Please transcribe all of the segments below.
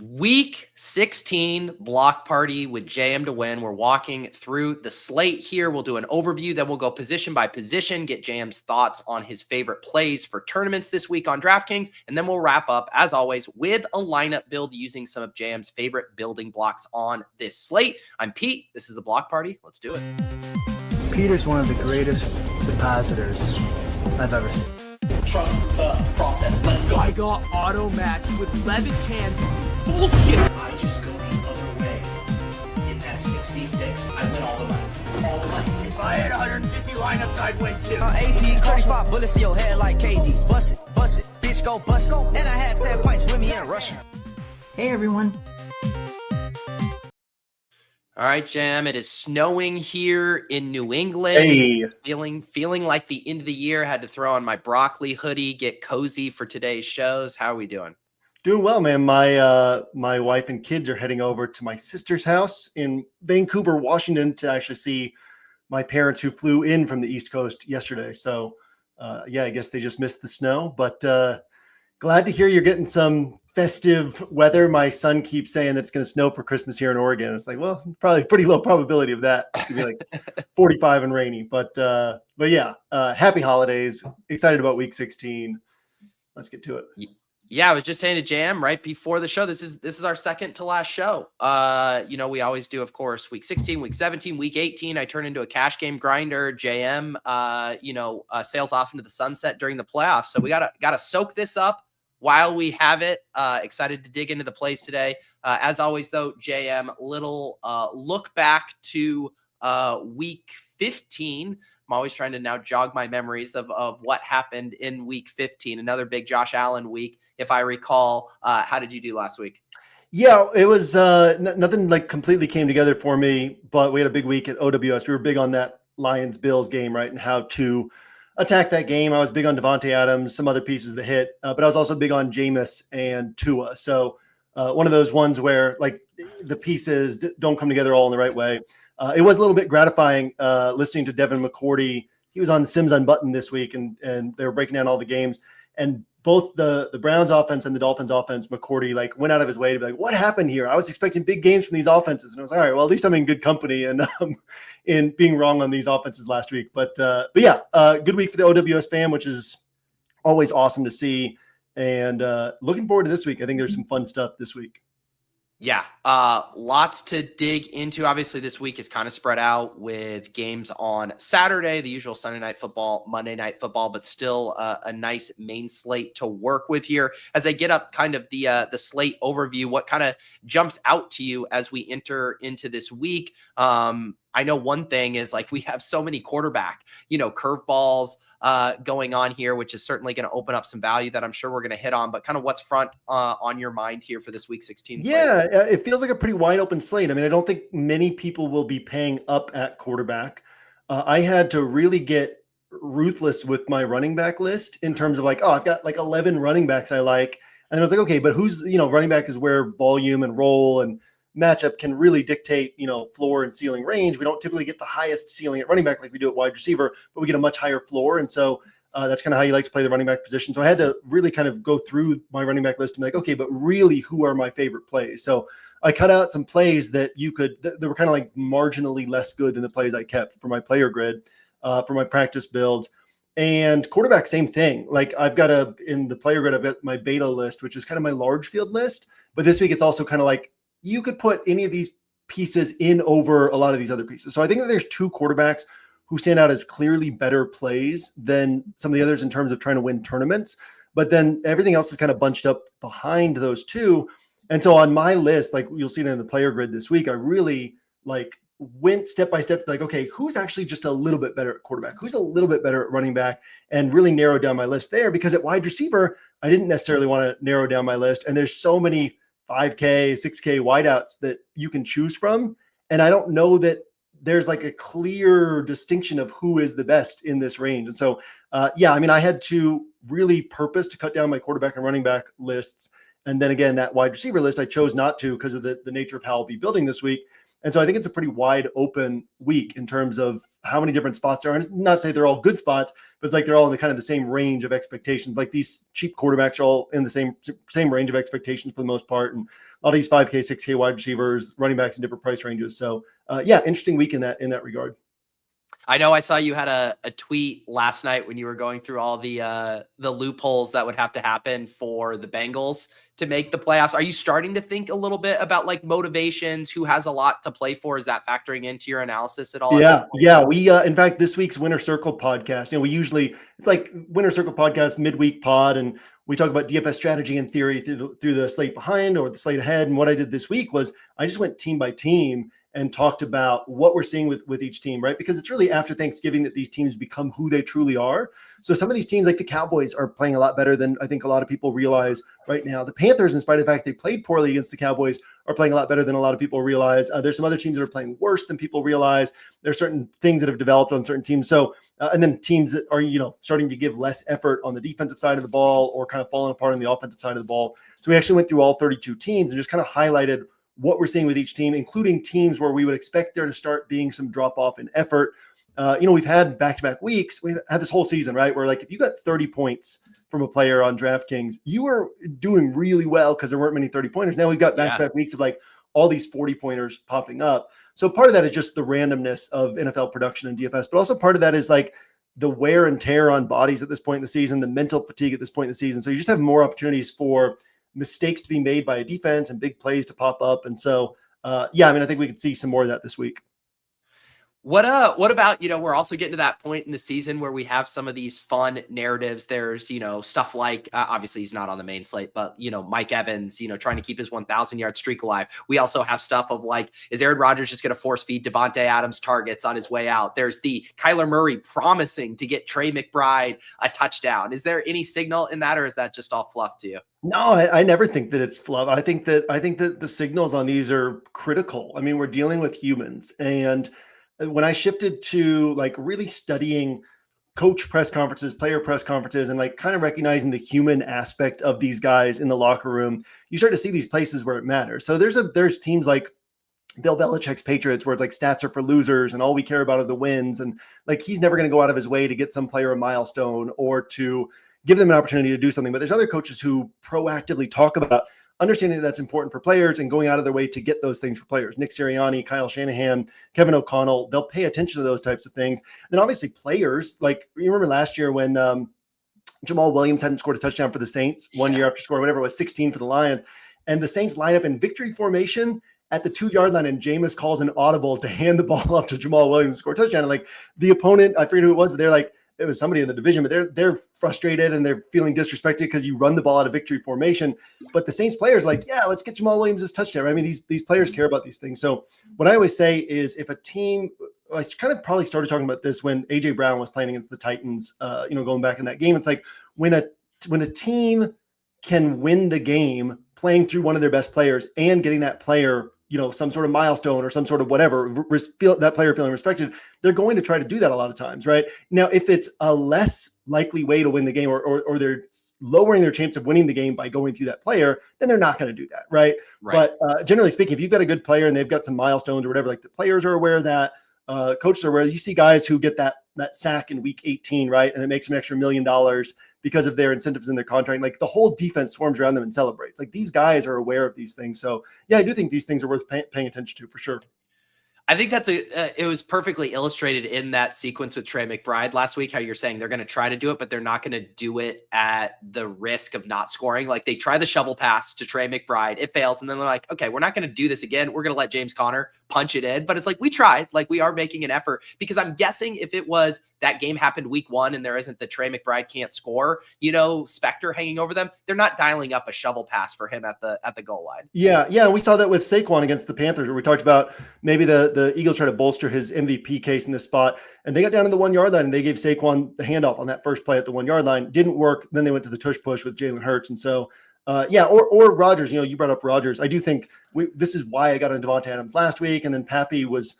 Week 16 block party with Jmtowin. We're walking through the slate here. We'll do an overview, then we'll go position by position, get Jam's thoughts on his favorite plays for tournaments this week on DraftKings, and then we'll wrap up, as always, with a lineup build using some of Jam's favorite building blocks on this slate. I'm Pete. This is the block party. Let's do it. Peter's one of the greatest depositors I've ever seen. Trust the process. Let's go. I got auto match with Levitan. Bullshit. I just go the other way. In that 66, I win all the money. All the money. If I had 150 lineups, I'd win too. AP, 35 bullets in your head like KD. Bust it, bitch, go bust it. And I had 10 pints with me in Russia. Hey, everyone. All right, Jam. It is snowing here in New England. Hey. Feeling like the end of the year. Had to throw on my broccoli hoodie, get cozy for today's shows. How are we doing? Doing well, man. My wife and kids are heading over to my sister's house in Vancouver, Washington, to actually see my parents who flew in from the East Coast yesterday. So, yeah, I guess they just missed the snow. But glad to hear you're getting some festive weather. My son keeps saying that it's going to snow for Christmas here in Oregon. It's like, well, probably pretty low probability of that. It's going to be like 45 and rainy. But yeah, happy holidays. Excited about week 16. Let's get to it. Yeah, I was just saying to Jam right before the show, this is our second to last show. We always do, of course, week 16, week 17, week 18. I turn into a cash game grinder. JM, sails off into the sunset during the playoffs. So we gotta soak this up while we have it. Excited to dig into the plays today. As always, though, JM, little look back to week 15. I'm always trying to now jog my memories of what happened in week 15, another big Josh Allen week. If I recall, how did you do last week? Yeah, it was nothing like completely came together for me, but we had a big week at OWS. We were big on that Lions-Bills game, right, and how to attack that game. I was big on Devontae Adams, some other pieces that hit, but I was also big on Jameis and Tua. So one of those ones where like the pieces don't come together all in the right way. It was a little bit gratifying listening to Devin McCourty. He was on Sims Unbuttoned this week, and they were breaking down all the games. And both the Browns offense and the Dolphins offense, McCourty like went out of his way to be like, what happened here? I was expecting big games from these offenses. And I was like, all right, well, at least I'm in good company and in being wrong on these offenses last week. But yeah, good week for the OWS fam, which is always awesome to see. And looking forward to this week. I think there's some fun stuff this week. Yeah, lots to dig into. Obviously, this week is kind of spread out with games on Saturday, the usual Sunday night football, Monday night football, but still a nice main slate to work with here. As I get up kind of the slate overview, what kind of jumps out to you as we enter into this week? I know one thing is like we have so many quarterback, curveballs going on here, which is certainly going to open up some value that I'm sure we're going to hit on. But kind of what's front on your mind here for this week 16 slate? Yeah, it feels like a pretty wide open slate. I mean, I don't think many people will be paying up at quarterback. I had to really get ruthless with my running back list in terms of like, I've got like 11 running backs I like. And I was like, okay, but who's, running back is where volume and role and matchup can really dictate, floor and ceiling range. We don't typically get the highest ceiling at running back like we do at wide receiver, but we get a much higher floor. And so that's kind of how you like to play the running back position. So I had to really kind of go through my running back list and be like, okay, but really who are my favorite plays? So I cut out some plays that that were kind of like marginally less good than the plays I kept for my player grid, for my practice builds. And quarterback, same thing. Like I've got in the player grid, I've got my beta list, which is kind of my large field list. But this week it's also kind of like, you could put any of these pieces in over a lot of these other pieces. So I think that there's two quarterbacks who stand out as clearly better plays than some of the others in terms of trying to win tournaments. But then everything else is kind of bunched up behind those two. And so on my list, like you'll see it in the player grid this week, I really like went step by step, like, okay, who's actually just a little bit better at quarterback? Who's a little bit better at running back? And really narrowed down my list there, because at wide receiver, I didn't necessarily want to narrow down my list. And there's so many 5K, 6K wideouts that you can choose from. And I don't know that there's like a clear distinction of who is the best in this range. And so, yeah, I mean, I had to really purpose to cut down my quarterback and running back lists. And then again, that wide receiver list, I chose not to because of the nature of how I'll be building this week. And so I think it's a pretty wide open week in terms of how many different spots there are. And not to say they're all good spots, but it's like they're all in the kind of the same range of expectations. Like these cheap quarterbacks are all in the same range of expectations for the most part. And all these 5K, 6K wide receivers, running backs in different price ranges. So interesting week in that regard. I know I saw you had a tweet last night when you were going through all the loopholes that would have to happen for the Bengals to make the playoffs. Are you starting to think a little bit about like motivations, who has a lot to play for? Is that factoring into your analysis at all? Yeah. We, in fact, this week's Winner Circle podcast, it's like Winner Circle podcast midweek pod, and we talk about DFS strategy and theory through the slate behind or the slate ahead. And what I did this week was I just went team by team and talked about what we're seeing with each team, right? Because it's really after Thanksgiving that these teams become who they truly are. So some of these teams, like the Cowboys, are playing a lot better than I think a lot of people realize right now. The Panthers, in spite of the fact they played poorly against the Cowboys, are playing a lot better than a lot of people realize. There's some other teams that are playing worse than people realize. There's certain things that have developed on certain teams. So, and then teams that are, starting to give less effort on the defensive side of the ball or kind of falling apart on the offensive side of the ball. So we actually went through all 32 teams and just kind of highlighted what we're seeing with each team, including teams where we would expect there to start being some drop off in effort. We've had back-to-back weeks. We've had this whole season, right? Where like, if you got 30 points from a player on DraftKings, you were doing really well because there weren't many 30 pointers. Now we've got back-to-back weeks of like all these 40 pointers popping up. So part of that is just the randomness of NFL production and DFS, but also part of that is like the wear and tear on bodies at this point in the season, the mental fatigue at this point in the season. So you just have more opportunities for mistakes to be made by a defense and big plays to pop up. And so, I think we could see some more of that this week. What about, we're also getting to that point in the season where we have some of these fun narratives. There's, stuff like, obviously he's not on the main slate, but, Mike Evans, trying to keep his 1,000-yard streak alive. We also have stuff of like, is Aaron Rodgers just going to force feed Devontae Adams targets on his way out? There's the Kyler Murray promising to get Trey McBride a touchdown. Is there any signal in that, or is that just all fluff to you? No, I never think that it's fluff. I think that the signals on these are critical. I mean, we're dealing with humans, and when I shifted to like really studying coach press conferences, player press conferences, and like kind of recognizing the human aspect of these guys in the locker room, you start to see these places where it matters. So there's teams like Bill Belichick's Patriots where it's like stats are for losers and all we care about are the wins. And like, he's never going to go out of his way to get some player a milestone or to give them an opportunity to do something. But there's other coaches who proactively talk about understanding that that's important for players and going out of their way to get those things for players. Nick Sirianni, Kyle Shanahan, Kevin O'Connell, they'll pay attention to those types of things. And then obviously players, like you remember last year when Jamal Williams hadn't scored a touchdown for the Saints 1 year after scoring, whatever it was, 16 for the Lions. And the Saints line up in victory formation at the 2-yard line, and Jameis calls an audible to hand the ball off to Jamal Williams to score a touchdown. And like the opponent, I forget who it was, but they're like, it was somebody in the division, but they're frustrated and they're feeling disrespected because you run the ball out of victory formation. But the Saints players like, yeah, let's get Jamal Williams this touchdown. I mean, these players care about these things. So what I always say is if a team, I kind of probably started talking about this when AJ Brown was playing against the Titans, going back in that game. It's like when a team can win the game playing through one of their best players and getting that player, some sort of milestone or some sort of whatever, that player feeling respected, they're going to try to do that a lot of times, right? Now, if it's a less likely way to win the game or they're lowering their chance of winning the game by going through that player, then they're not going to do that, right? But generally speaking, if you've got a good player and they've got some milestones or whatever, like the players are aware of that, coaches are aware. You see guys who get that sack in week 18, right? And it makes them an extra $1 million because of their incentives in their contract. Like the whole defense swarms around them and celebrates. Like these guys are aware of these things. So yeah, I do think these things are worth paying attention to for sure. I think that's it was perfectly illustrated in that sequence with Trey McBride last week, how you're saying they're going to try to do it, but they're not going to do it at the risk of not scoring. Like they try the shovel pass to Trey McBride, it fails. And then they're like, okay, we're not going to do this again. We're going to let James Conner punch it in. But it's like, we tried, like we are making an effort, because I'm guessing if it was that game happened week 1 and there isn't the Trey McBride can't score, specter hanging over them, they're not dialing up a shovel pass for him at the goal line. Yeah. We saw that with Saquon against the Panthers, where we talked about maybe the Eagles try to bolster his MVP case in this spot, and they got down to the 1-yard line and they gave Saquon the handoff on that first play at the 1-yard line. Didn't work. Then they went to the tush push with Jalen Hurts. And so, or Rodgers, you brought up Rodgers. I do think this is why I got on Devontae Adams last week. And then Pappy was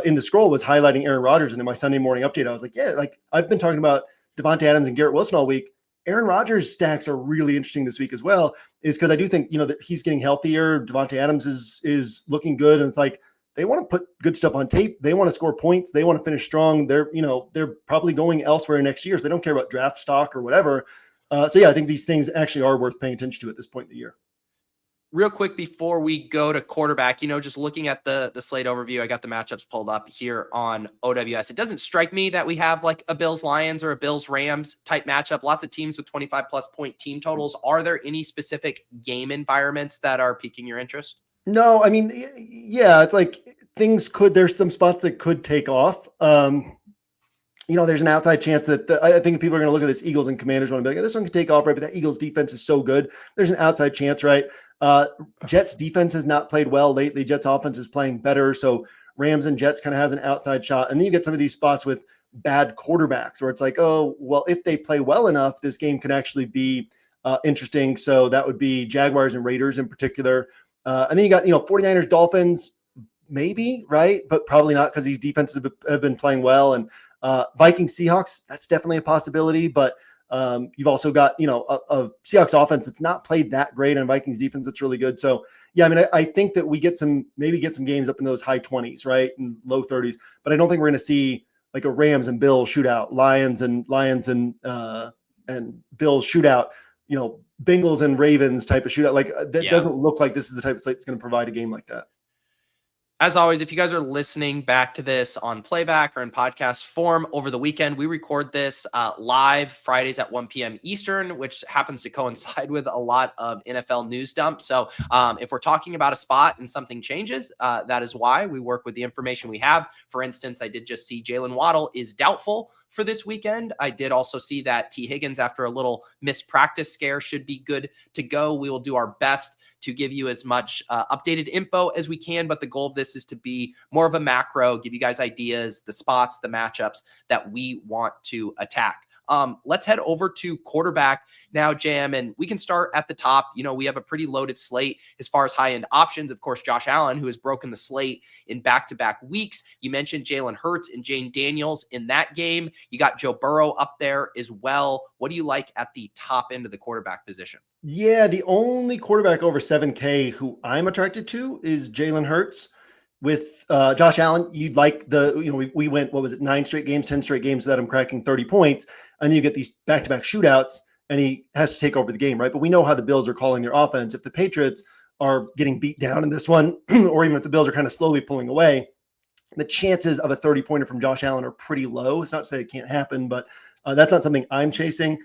in the scroll was highlighting Aaron Rodgers. And in my Sunday morning update, I was like, yeah, like I've been talking about Devontae Adams and Garrett Wilson all week. Aaron Rodgers stacks are really interesting this week as well, is because I do think, that he's getting healthier. Devontae Adams is looking good. And it's like, they want to put good stuff on tape. They want to score points. They want to finish strong. They're probably going elsewhere next year, so they don't care about draft stock or whatever. So yeah, I think these things actually are worth paying attention to at this point in the year. Real quick before we go to quarterback, just looking at the slate overview, I got the matchups pulled up here on OWS. It doesn't strike me that we have like a Bills Lions or a Bills Rams type matchup. Lots of teams with 25 plus point team totals. Are there any specific game environments that are piquing your interest? No, I mean, yeah, it's like there's some spots that could take off. There's an outside chance that I think people are going to look at this Eagles and Commanders one and be like, this one could take off, right? But that Eagles defense is so good. There's an outside chance, right? Jets defense has not played well lately. Jets offense is playing better. So Rams and Jets kind of has an outside shot. And then you get some of these spots with bad quarterbacks where it's like, oh, well, if they play well enough, this game can actually be interesting. So that would be Jaguars and Raiders in particular. And then you got, 49ers, Dolphins, maybe, right? But probably not because these defenses have been playing well. And Vikings, Seahawks, that's definitely a possibility. But you've also got, a Seahawks offense that's not played that great and Vikings defense that's really good. So, yeah, I mean, I think that we get some games up in those high 20s, right? And low 30s. But I don't think we're going to see like a Rams and Bills shootout, Lions and Bills shootout, Bengals and Ravens type of shootout. Like that doesn't look like this is the type of slate that's going to provide a game like that. As always, if you guys are listening back to this on playback or in podcast form over the weekend, we record this live Fridays at 1 p.m. Eastern, which happens to coincide with a lot of NFL news dumps. So if we're talking about a spot and something changes, that is why we work with the information we have. For instance, I did just see Jalen Waddle is doubtful for this weekend. I did also see that T. Higgins, after a little mispractice scare, should be good to go. We will do our best to give you as much updated info as we can, but the goal of this is to be more of a macro, give you guys ideas, the spots, the matchups that we want to attack. Let's head over to quarterback now, Jam, and we can start at the top. We have a pretty loaded slate as far as high-end options. Of course, Josh Allen, who has broken the slate in back-to-back weeks. You mentioned Jalen Hurts and Jane Daniels in that game. You got Joe Burrow up there as well. What do you like at the top end of the quarterback position? Yeah, the only quarterback over 7K who I'm attracted to is Jalen Hurts. With Josh Allen, you'd like we went, 9 straight games, 10 straight games without him cracking 30 points. And then you get these back-to-back shootouts and he has to take over the game, right? But we know how the Bills are calling their offense. If the Patriots are getting beat down in this one, or even if the Bills are kind of slowly pulling away, the chances of a 30-pointer from Josh Allen are pretty low. It's not to say it can't happen, but that's not something I'm chasing.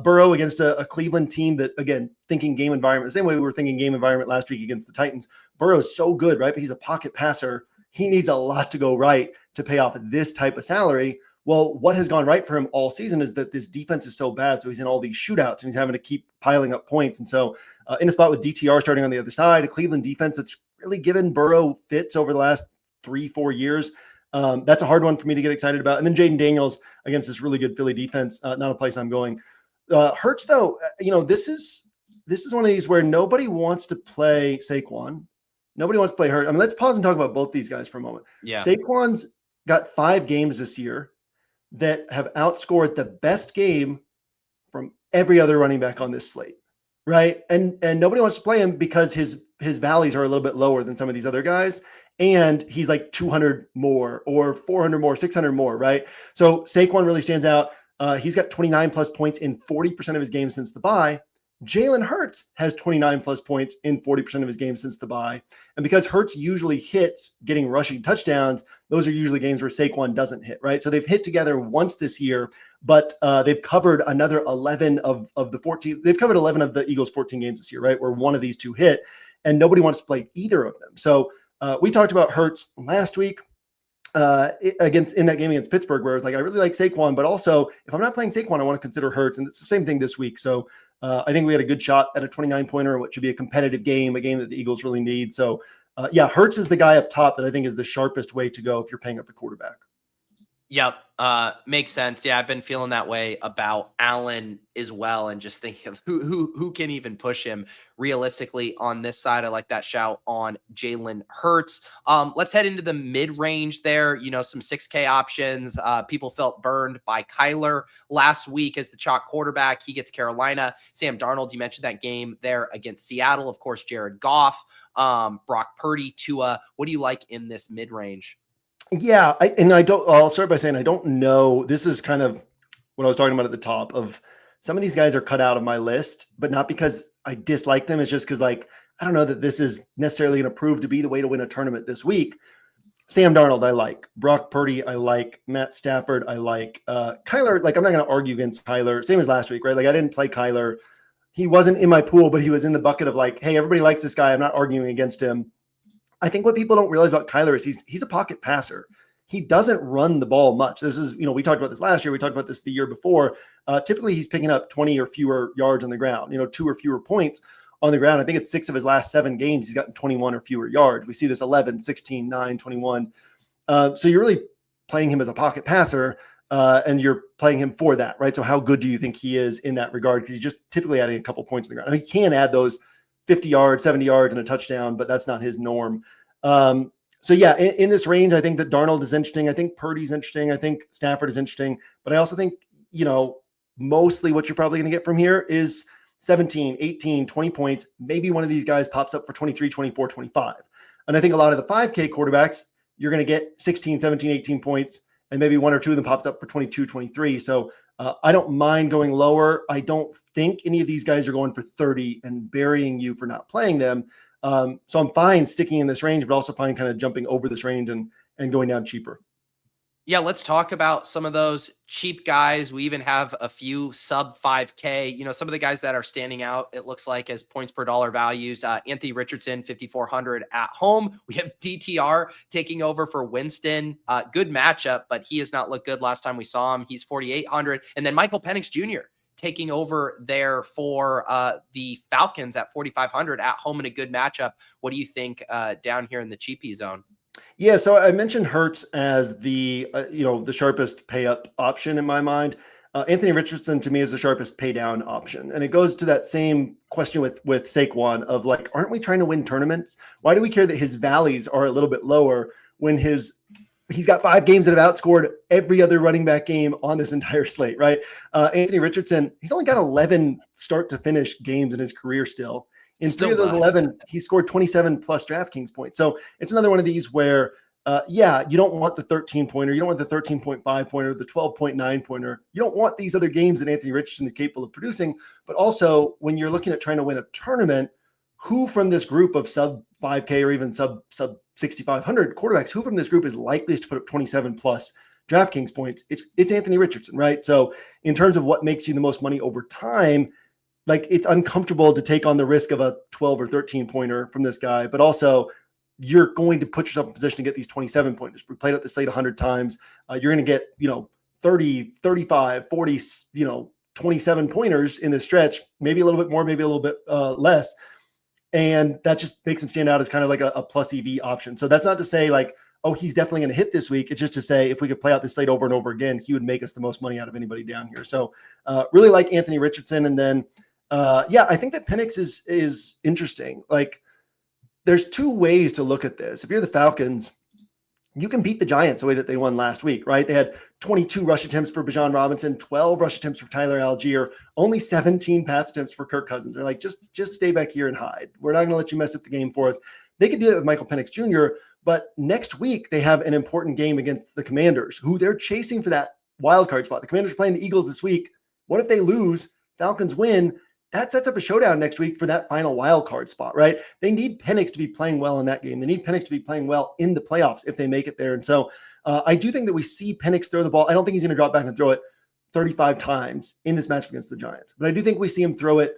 Burrow against a Cleveland team that, again, thinking game environment, the same way we were thinking game environment last week against the Titans. Burrow is so good, right? But he's a pocket passer. He needs a lot to go right to pay off this type of salary. Well, what has gone right for him all season is that this defense is so bad. So he's in all these shootouts and he's having to keep piling up points. And so in a spot with DTR starting on the other side, a Cleveland defense that's really given Burrow fits over the last 3-4 years. That's a hard one for me to get excited about. And then Jaden Daniels against this really good Philly defense, not a place I'm going. Hurts, though, this is one of these where nobody wants to play Saquon. Nobody wants to play Hurts. I mean, let's pause and talk about both these guys for a moment. Yeah. Saquon's got 5 games this year that have outscored the best game from every other running back on this slate, right? And nobody wants to play him because his valleys are a little bit lower than some of these other guys. And he's like 200 more or 400 more, 600 more, right? So Saquon really stands out. He's got 29 plus points in 40% of his games since the bye. Jalen Hurts has 29 plus points in 40% of his games since the bye. And because Hurts usually hits getting rushing touchdowns, those are usually games where Saquon doesn't hit, right? So they've hit together once this year, but they've covered another 11 of the 14. They've covered 11 of the Eagles' 14 games this year, right? Where one of these two hit, and nobody wants to play either of them. So we talked about Hurts last week. In that game against Pittsburgh, where I was like, I really like Saquon, but also if I'm not playing Saquon, I want to consider Hurts. And it's the same thing this week. So I think we had a good shot at a 29-pointer, what should be a competitive game, a game that the Eagles really need. So Hurts is the guy up top that I think is the sharpest way to go if you're paying up the quarterback. Yep. Makes sense. Yeah, I've been feeling that way about Allen as well, and just thinking of who can even push him realistically on this side. I like that shout on Jalen Hurts. Let's head into the mid range there. Some 6K options. People felt burned by Kyler last week as the chalk quarterback. He gets Carolina. Sam Darnold, you mentioned that game there against Seattle. Of course, Jared Goff, Brock Purdy, Tua. What do you like in this mid range? Yeah, I'll start by saying I don't know. This is kind of what I was talking about at the top of some of these guys are cut out of my list, but not because I dislike them. It's just because I don't know that this is necessarily going to prove to be the way to win a tournament this week. Sam Darnold, I like. Brock Purdy, I like. Matt Stafford, I like. Kyler, I'm not going to argue against Kyler. Same as last week, right? I didn't play Kyler. He wasn't in my pool, but he was in the bucket of hey, everybody likes this guy. I'm not arguing against him. I think what people don't realize about Kyler is he's a pocket passer. He doesn't run the ball much. This is, we talked about this last year. We talked about this the year before. Typically, he's picking up 20 or fewer yards on the ground, 2 or fewer points on the ground. I think it's 6 of his last 7 games. He's gotten 21 or fewer yards. We see this 11, 16, 9, 21. So you're really playing him as a pocket passer, and you're playing him for that, right? So how good do you think he is in that regard? Because he's just typically adding a couple points on the ground. He can add those 50 yards, 70 yards, and a touchdown, but that's not his norm. So yeah, in this range, I think that Darnold is interesting. I think Purdy's interesting. I think Stafford is interesting. But I also think, mostly what you're probably going to get from here is 17, 18, 20 points. Maybe one of these guys pops up for 23, 24, 25. And I think a lot of the 5K quarterbacks, you're going to get 16, 17, 18 points, and maybe 1 or 2 of them pops up for 22, 23. So I don't mind going lower. I don't think any of these guys are going for 30 and burying you for not playing them. So I'm fine sticking in this range, but also fine kind of jumping over this range and going down cheaper. Yeah, let's talk about some of those cheap guys. We even have a few sub 5K. Some of the guys that are standing out, it looks like, as points per dollar values. Anthony Richardson, 5,400 at home. We have DTR taking over for Winston. Good matchup, but he has not looked good last time we saw him. He's 4,800. And then Michael Penix Jr. taking over there for the Falcons at 4,500 at home in a good matchup. What do you think down here in the cheapie zone? Yeah, so I mentioned Hurts as the the sharpest pay up option in my mind. Anthony Richardson to me is the sharpest pay down option, and it goes to that same question with Saquon of aren't we trying to win tournaments? Why do we care that his valleys are a little bit lower when he's got 5 games that have outscored every other running back game on this entire slate, right? Anthony Richardson, he's only got 11 start to finish games in his career still. In 3 of those 11, he scored 27 plus DraftKings points. So it's another one of these where, you don't want the 13-pointer. You don't want the 13.5 pointer, the 12.9 pointer. You don't want these other games that Anthony Richardson is capable of producing. But also, when you're looking at trying to win a tournament, who from this group of sub 5K or even sub 6,500 quarterbacks, who from this group is likeliest to put up 27 plus DraftKings points? It's Anthony Richardson, right? So in terms of what makes you the most money over time, it's uncomfortable to take on the risk of a 12 or 13 pointer from this guy, but also you're going to put yourself in position to get these 27 pointers. If we played out the slate 100 times, you're going to get, 30, 35, 40, 27 pointers in this stretch, maybe a little bit more, maybe a little bit less. And that just makes him stand out as kind of a plus EV option. So that's not to say he's definitely going to hit this week. It's just to say, if we could play out this slate over and over again, he would make us the most money out of anybody down here. So really like Anthony Richardson. And then, I think that Penix is interesting. There's 2 ways to look at this. If you're the Falcons, you can beat the Giants the way that they won last week, right? They had 22 rush attempts for Bijan Robinson, 12 rush attempts for Tyler Algier, only 17 pass attempts for Kirk Cousins. They're just stay back here and hide. We're not going to let you mess up the game for us. They could do that with Michael Penix Jr., but next week they have an important game against the Commanders, who they're chasing for that wild card spot. The Commanders are playing the Eagles this week. What if they lose? Falcons win. That sets up a showdown next week for that final wild card spot, right? They need Penix to be playing well in that game. They need Penix to be playing well in the playoffs if they make it there. And so I do think that we see Penix throw the ball. I don't think he's going to drop back and throw it 35 times in this matchup against the Giants, but I do think we see him throw it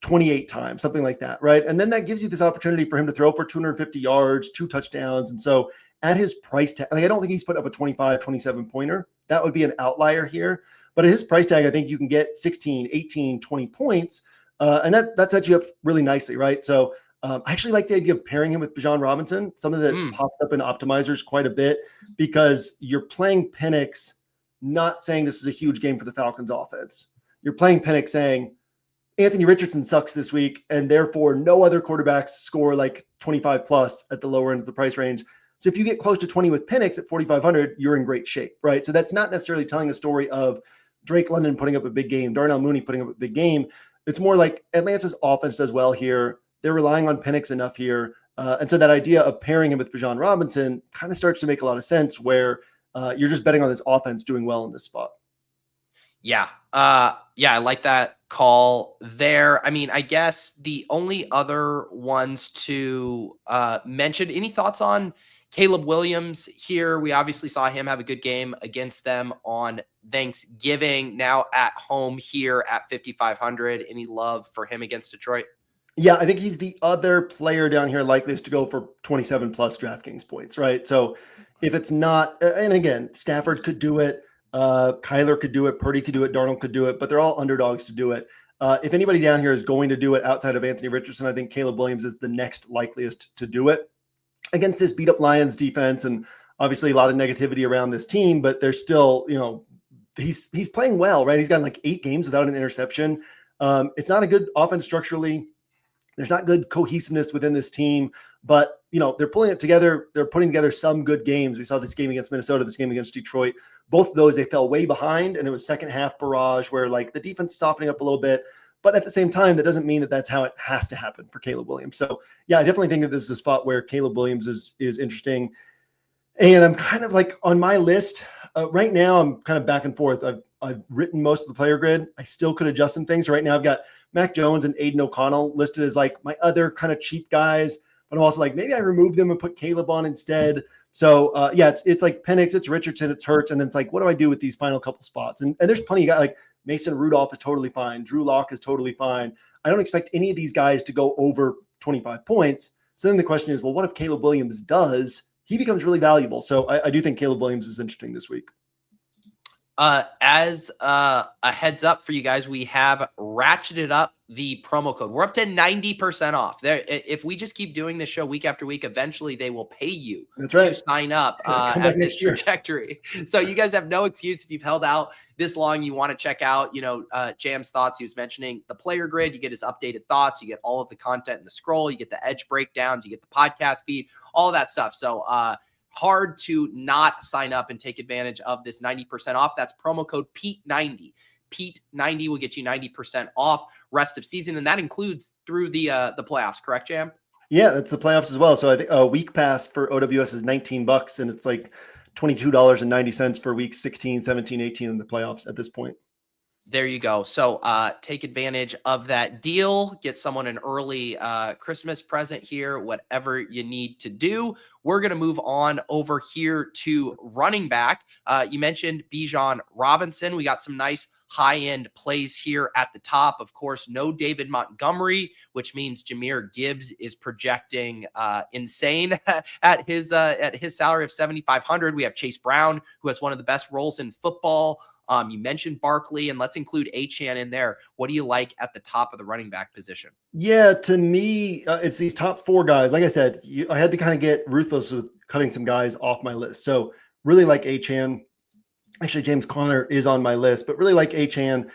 28 times, something like that, right? And then that gives you this opportunity for him to throw for 250 yards, 2 touchdowns. And so at his price tag, I don't think he's put up a 25, 27 pointer. That would be an outlier here. But at his price tag, I think you can get 16, 18, 20 points. And that sets you up really nicely, right? So I actually like the idea of pairing him with Bijan Robinson, something that pops up in optimizers quite a bit, because you're playing Penix, not saying this is a huge game for the Falcons offense. You're playing Penix saying Anthony Richardson sucks this week, and therefore no other quarterbacks score like 25 plus at the lower end of the price range. So if you get close to 20 with Penix at 4,500, you're in great shape, right? So that's not necessarily telling a story of Drake London putting up a big game, Darnell Mooney putting up a big game. It's more like Atlanta's offense does well here. They're relying on Penix enough here. And so that idea of pairing him with Bijan Robinson kind of starts to make a lot of sense, where you're just betting on this offense doing well in this spot. Yeah. I like that call there. I mean, I guess the only other ones to mention, any thoughts on Caleb Williams here? We obviously saw him have a good game against them on Thanksgiving, now at home here at 5,500. Any love for him against Detroit? Yeah, I think he's the other player down here likeliest to go for 27 plus DraftKings points, right? So if it's not, and again, Stafford could do it, Kyler could do it, Purdy could do it, Darnold could do it, but they're all underdogs to do it. If anybody down here is going to do it outside of Anthony Richardson, I think Caleb Williams is the next likeliest to do it against this beat up Lions defense. And obviously a lot of negativity around this team, but there's still, he's playing well, right? He's got like 8 games without an interception. It's not a good offense structurally. There's not good cohesiveness within this team, but they're pulling it together. They're putting together some good games. We saw this game against Minnesota, this game against Detroit. Both of those, they fell way behind, and it was second half barrage where like the defense is softening up a little bit. But at the same time, that doesn't mean that that's how it has to happen for Caleb Williams. So yeah, I definitely think that this is a spot where Caleb Williams is interesting. And I'm kind of like on my list right now, I'm kind of back and forth. I've written most of the player grid. I still could adjust some things. Right now I've got Mac Jones and Aiden O'Connell listed as like my other kind of cheap guys, but I'm also like, maybe I remove them and put Caleb on instead. So it's like Penix, it's Richardson, it's Hurts. And then it's like, what do I do with these final couple spots? And there's plenty of guys like Mason Rudolph is totally fine. Drew Lock is totally fine. I don't expect any of these guys to go over 25 points. So then the question is, well, what if Caleb Williams does? He becomes really valuable. So I do think Caleb Williams is interesting this week. As a heads up for you guys, we have ratcheted up the promo code. We're up to 90% off. There, if we just keep doing this show week after week, eventually they will pay you to sign up at this trajectory. So you guys have no excuse if you've held out this long. You want to check out, Jam's thoughts. He was mentioning the player grid. You get his updated thoughts. You get all of the content in the scroll. You get the edge breakdowns. You get the podcast feed, all of that stuff. So, hard to not sign up and take advantage of this 90% off. That's promo code Pete90. Pete90 will get you 90% off rest of season, and that includes through the playoffs, correct, Jam? Yeah, that's the playoffs as well. So I think a week pass for OWS is $19, and it's like $22.90 for weeks 16, 17, 18 in the playoffs at this point. There you go. So take advantage of that deal. Get someone an early Christmas present here, whatever you need to do. We're going to move on over here to running back. You mentioned Bijan Robinson. We got some nice high-end plays here at the top. Of course, no David Montgomery, which means Jahmyr Gibbs is projecting insane at his salary of $7,500. We have Chase Brown, who has one of the best roles in football. You mentioned Barkley, and let's include Achane in there. What do you like at the top of the running back position? Yeah, to me, it's these top 4 guys. Like I said, I had to kind of get ruthless with cutting some guys off my list. So really like Achane. Actually, James Conner is on my list, but really like Achane.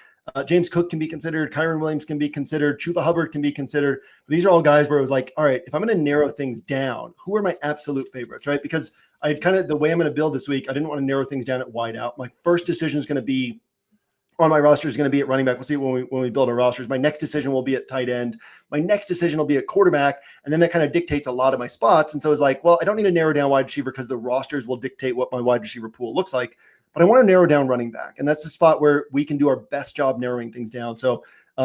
James Cook can be considered. Kyron Williams can be considered. Chuba Hubbard can be considered. But these are all guys where it was like, all right, if I'm going to narrow things down, who are my absolute favorites, right? Because I kind of, the way I'm going to build this week, I didn't want to narrow things down at wide out. My first decision is going to be on my roster is going to be at running back. We'll see when we build our rosters. My next decision will be at tight end. My next decision will be at quarterback. And then that kind of dictates a lot of my spots. And so it's like, well, I don't need to narrow down wide receiver because the rosters will dictate what my wide receiver pool looks like. But I want to narrow down running back. And that's the spot where we can do our best job narrowing things down. So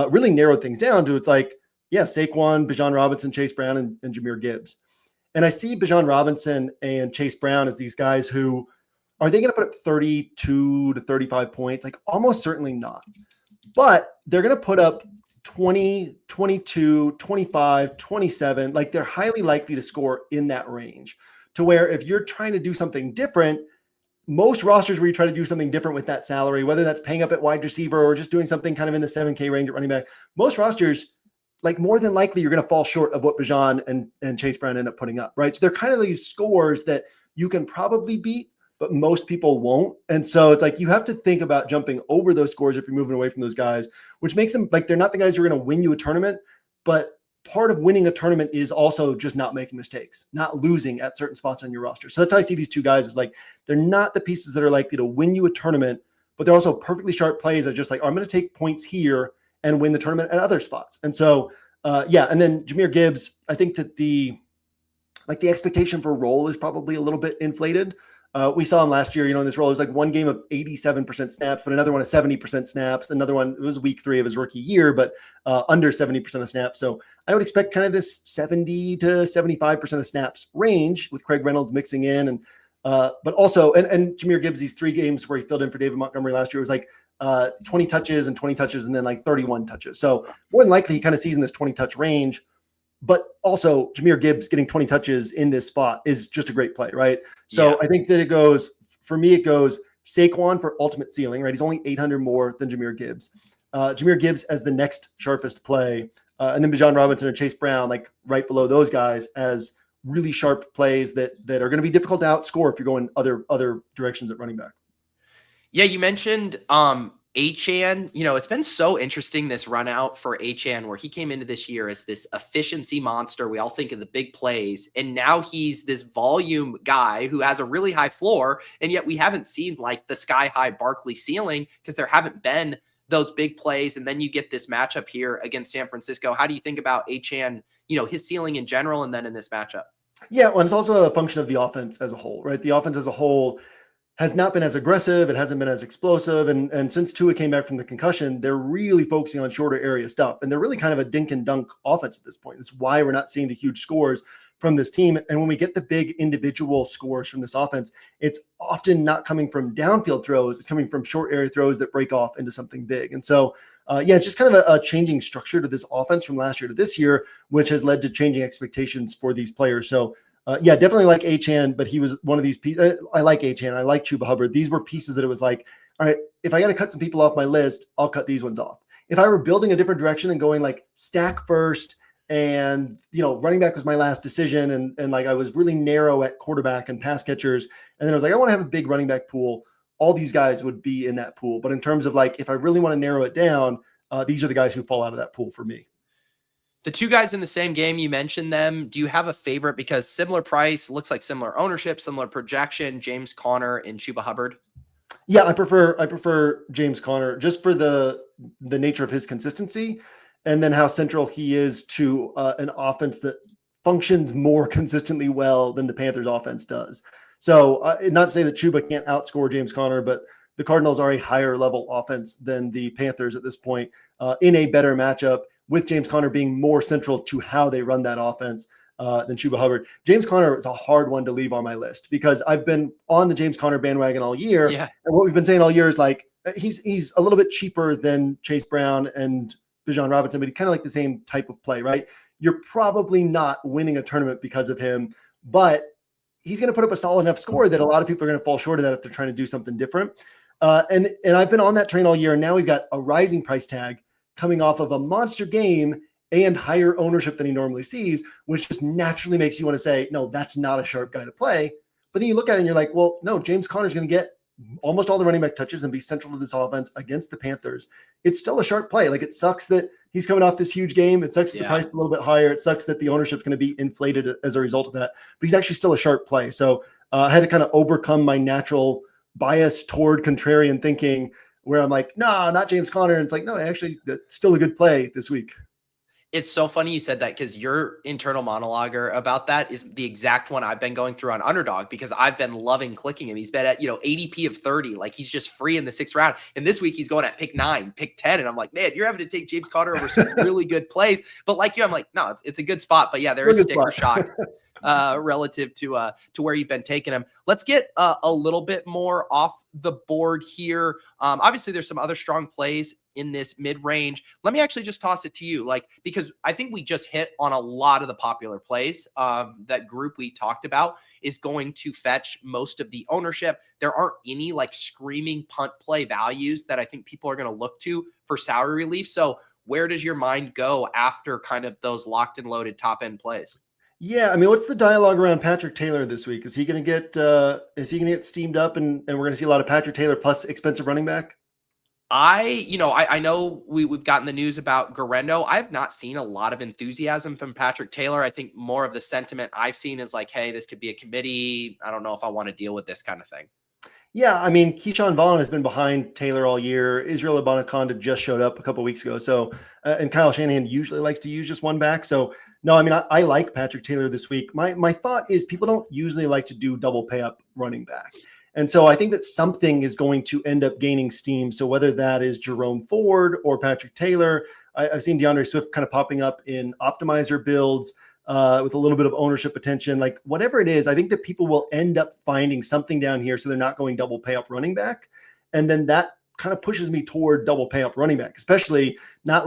really narrow things down to, it's like, yeah, Saquon, Bijan Robinson, Chase Brown, and Jahmyr Gibbs. And I see Bijan Robinson and Chase Brown as these guys who, are they going to put up 32 to 35 points? Like almost certainly not. But they're going to put up 20, 22, 25, 27. Like they're highly likely to score in that range, to where if you're trying to do something different, most rosters where you try to do something different with that salary, whether that's paying up at wide receiver or just doing something kind of in the 7K range at running back, most rosters like more than likely you're going to fall short of what Bijan and Chase Brown end up putting up, right? So they're kind of these scores that you can probably beat, but most people won't. And so it's like you have to think about jumping over those scores if you're moving away from those guys, which makes them like they're not the guys who are going to win you a tournament, but part of winning a tournament is also just not making mistakes, not losing at certain spots on your roster. So that's how I see these two guys is like they're not the pieces that are likely to win you a tournament, but they're also perfectly sharp plays that just like, oh, I'm going to take points here and win the tournament at other spots. And so, and then Jahmyr Gibbs, I think that the expectation for role is probably a little bit inflated. We saw him last year, in this role, it was like one game of 87% snaps, but another one of 70% snaps. Another one, it was week 3 of his rookie year, but under 70% of snaps. So I would expect kind of this 70 to 75% of snaps range with Craig Reynolds mixing in. And but also, and Jahmyr Gibbs, these 3 games where he filled in for David Montgomery last year, was like 20 touches and 20 touches and then like 31 touches. So more than likely he kind of sees in this 20 touch range. But also Jahmyr Gibbs getting 20 touches in this spot is just a great play, right? So I think that it goes Saquon for ultimate ceiling, right? He's only 800 more than Jahmyr Gibbs. Jahmyr Gibbs as the next sharpest play. And then Bijan Robinson or Chase Brown, like right below those guys as really sharp plays that are going to be difficult to outscore if you're going other directions at running back. Yeah, you mentioned Achane. It's been so interesting this run out for Achane where he came into this year as this efficiency monster. We all think of the big plays, and now he's this volume guy who has a really high floor, and yet we haven't seen like the sky high Barkley ceiling because there haven't been those big plays. And then you get this matchup here against San Francisco. How do you think about Achane, his ceiling in general, and then in this matchup? Yeah, well, it's also a function of the offense as a whole, right? The offense as a whole has not been as aggressive. It hasn't been as explosive. And since Tua came back from the concussion, they're really focusing on shorter area stuff. And they're really kind of a dink and dunk offense at this point. That's why we're not seeing the huge scores from this team. And when we get the big individual scores from this offense, it's often not coming from downfield throws. It's coming from short area throws that break off into something big. And so, it's just kind of a changing structure to this offense from last year to this year, which has led to changing expectations for these players. So, definitely like Achane, but he was one of these pieces. I like Achane. I like Chuba Hubbard. These were pieces that it was like, all right, if I got to cut some people off my list, I'll cut these ones off. If I were building a different direction and going like stack first and, running back was my last decision. And like, I was really narrow at quarterback and pass catchers. And then I was like, I want to have a big running back pool. All these guys would be in that pool. But in terms of like, if I really want to narrow it down, these are the guys who fall out of that pool for me. The 2 guys in the same game, you mentioned them. Do you have a favorite? Because similar price, looks like similar ownership, similar projection, James Conner and Chuba Hubbard. Yeah, I prefer James Conner just for the nature of his consistency and then how central he is to an offense that functions more consistently well than the Panthers offense does. So not to say that Chuba can't outscore James Conner, but the Cardinals are a higher level offense than the Panthers at this point in a better matchup, with James Conner being more central to how they run that offense than Chuba Hubbard. James Conner is a hard one to leave on my list because I've been on the James Conner bandwagon all year. Yeah. And what we've been saying all year is like, he's a little bit cheaper than Chase Brown and Bijan Robinson, but he's kind of like the same type of play, right? You're probably not winning a tournament because of him, but he's going to put up a solid enough score that a lot of people are going to fall short of that if they're trying to do something different. And I've been on that train all year. And now we've got a rising price tag coming off of a monster game and higher ownership than he normally sees, which just naturally makes you want to say, no, that's not a sharp guy to play. But then you look at it and you're like, well, no, James Conner's going to get almost all the running back touches and be central to this offense against the Panthers. It's still a sharp play. Like, it sucks that he's coming off this huge game. It sucks that the price is a little bit higher. It sucks that the ownership's going to be inflated as a result of that. But he's actually still a sharp play. So I had to kind of overcome my natural bias toward contrarian thinking where I'm like, no, not James Conner. And it's like, no, actually, that's still a good play this week. It's so funny you said that because your internal monologue about that is the exact one I've been going through on Underdog because I've been loving clicking him. He's been at, ADP of 30. Like, he's just free in the 6th round. And this week he's going at pick 9, pick 10. And I'm like, man, you're having to take James Conner over some really good plays. But like you, I'm like, no, it's a good spot. But yeah, there is sticker shock relative to where you've been taking him. Let's get a little bit more off the board here. Obviously there's some other strong plays in this mid-range. Let me actually just toss it to you, because I think we just hit on a lot of the popular plays. That group we talked about is going to fetch most of the ownership. There aren't any screaming punt play values that I think people are going to look to for salary relief. So where does your mind go after kind of those locked and loaded top end plays? Yeah, I mean, what's the dialogue around Patrick Taylor this week? Is he going to get steamed up, and we're going to see a lot of Patrick Taylor plus expensive running back? I know we've gotten the news about Garendo. I've not seen a lot of enthusiasm from Patrick Taylor. I think more of the sentiment I've seen is like, hey, this could be a committee. I don't know if I want to deal with this kind of thing. Yeah, I mean, Keyshawn Vaughn has been behind Taylor all year. Israel Abanikanda just showed up a couple of weeks ago. So, and Kyle Shanahan usually likes to use just one back. So, no, I mean, I like Patrick Taylor this week. My thought is people don't usually like to do double pay up running back. And so I think that something is going to end up gaining steam. So whether that is Jerome Ford or Patrick Taylor, I've seen DeAndre Swift kind of popping up in optimizer builds with a little bit of ownership attention. Like whatever it is, I think that people will end up finding something down here so they're not going double pay up running back. And then that kind of pushes me toward double pay up running back, especially not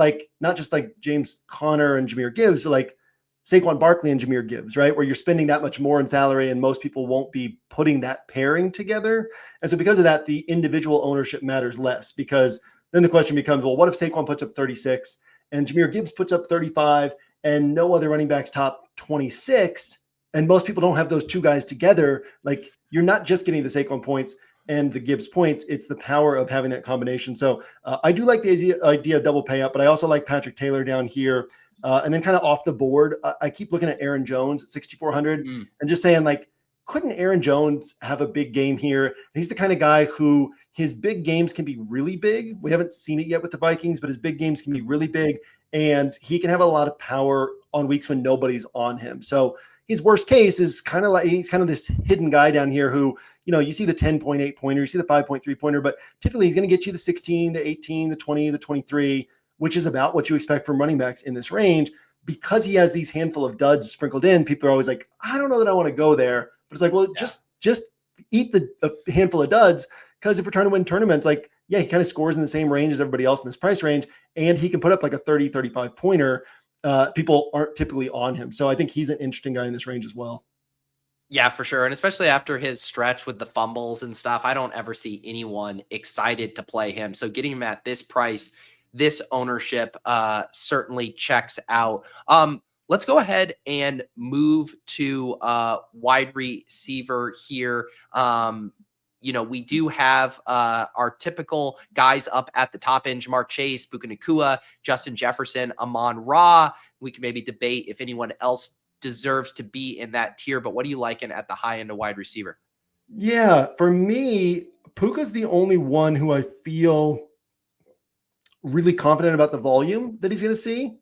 just like James Conner and Jahmyr Gibbs, but like Saquon Barkley and Jahmyr Gibbs, right? Where you're spending that much more in salary and most people won't be putting that pairing together. And so because of that, the individual ownership matters less, because then the question becomes, well, what if Saquon puts up 36 and Jahmyr Gibbs puts up 35 and no other running backs top 26? And most people don't have those two guys together. Like you're not just getting the Saquon points and the Gibbs points. It's the power of having that combination. So I do like the idea of double pay up, but I also like Patrick Taylor down here. And then kind of off the board, I keep looking at Aaron Jones at 6,400 and just saying, like, couldn't Aaron Jones have a big game here? He's the kind of guy who his big games can be really big. We haven't seen it yet with the Vikings, but his big games can be really big. And he can have a lot of power on weeks when nobody's on him. So his worst case is kind of like he's kind of this hidden guy down here who, you see the 10.8 pointer, you see the 5.3 pointer, but typically he's going to get you the 16, the 18, the 20, the 23, which is about what you expect from running backs in this range. Because he has these handful of duds sprinkled in, people are always like, I don't know that I want to go there. But it's like, well, just eat a handful of duds, because if we're trying to win tournaments, like, yeah, he kind of scores in the same range as everybody else in this price range, and he can put up like a 30, 35 pointer. People aren't typically on him. So I think he's an interesting guy in this range as well. Yeah, for sure. And especially after his stretch with the fumbles and stuff, I don't ever see anyone excited to play him. So getting him at this price, this ownership certainly checks out. Let's go ahead and move to wide receiver here. We do have our typical guys up at the top end: Ja'Marr Chase, Puka Nacua, Justin Jefferson, Amon-Ra. We can maybe debate if anyone else deserves to be in that tier, but what are you liking at the high end of wide receiver? Yeah, for me, Puka's the only one who I feel really confident about the volume that he's going to see.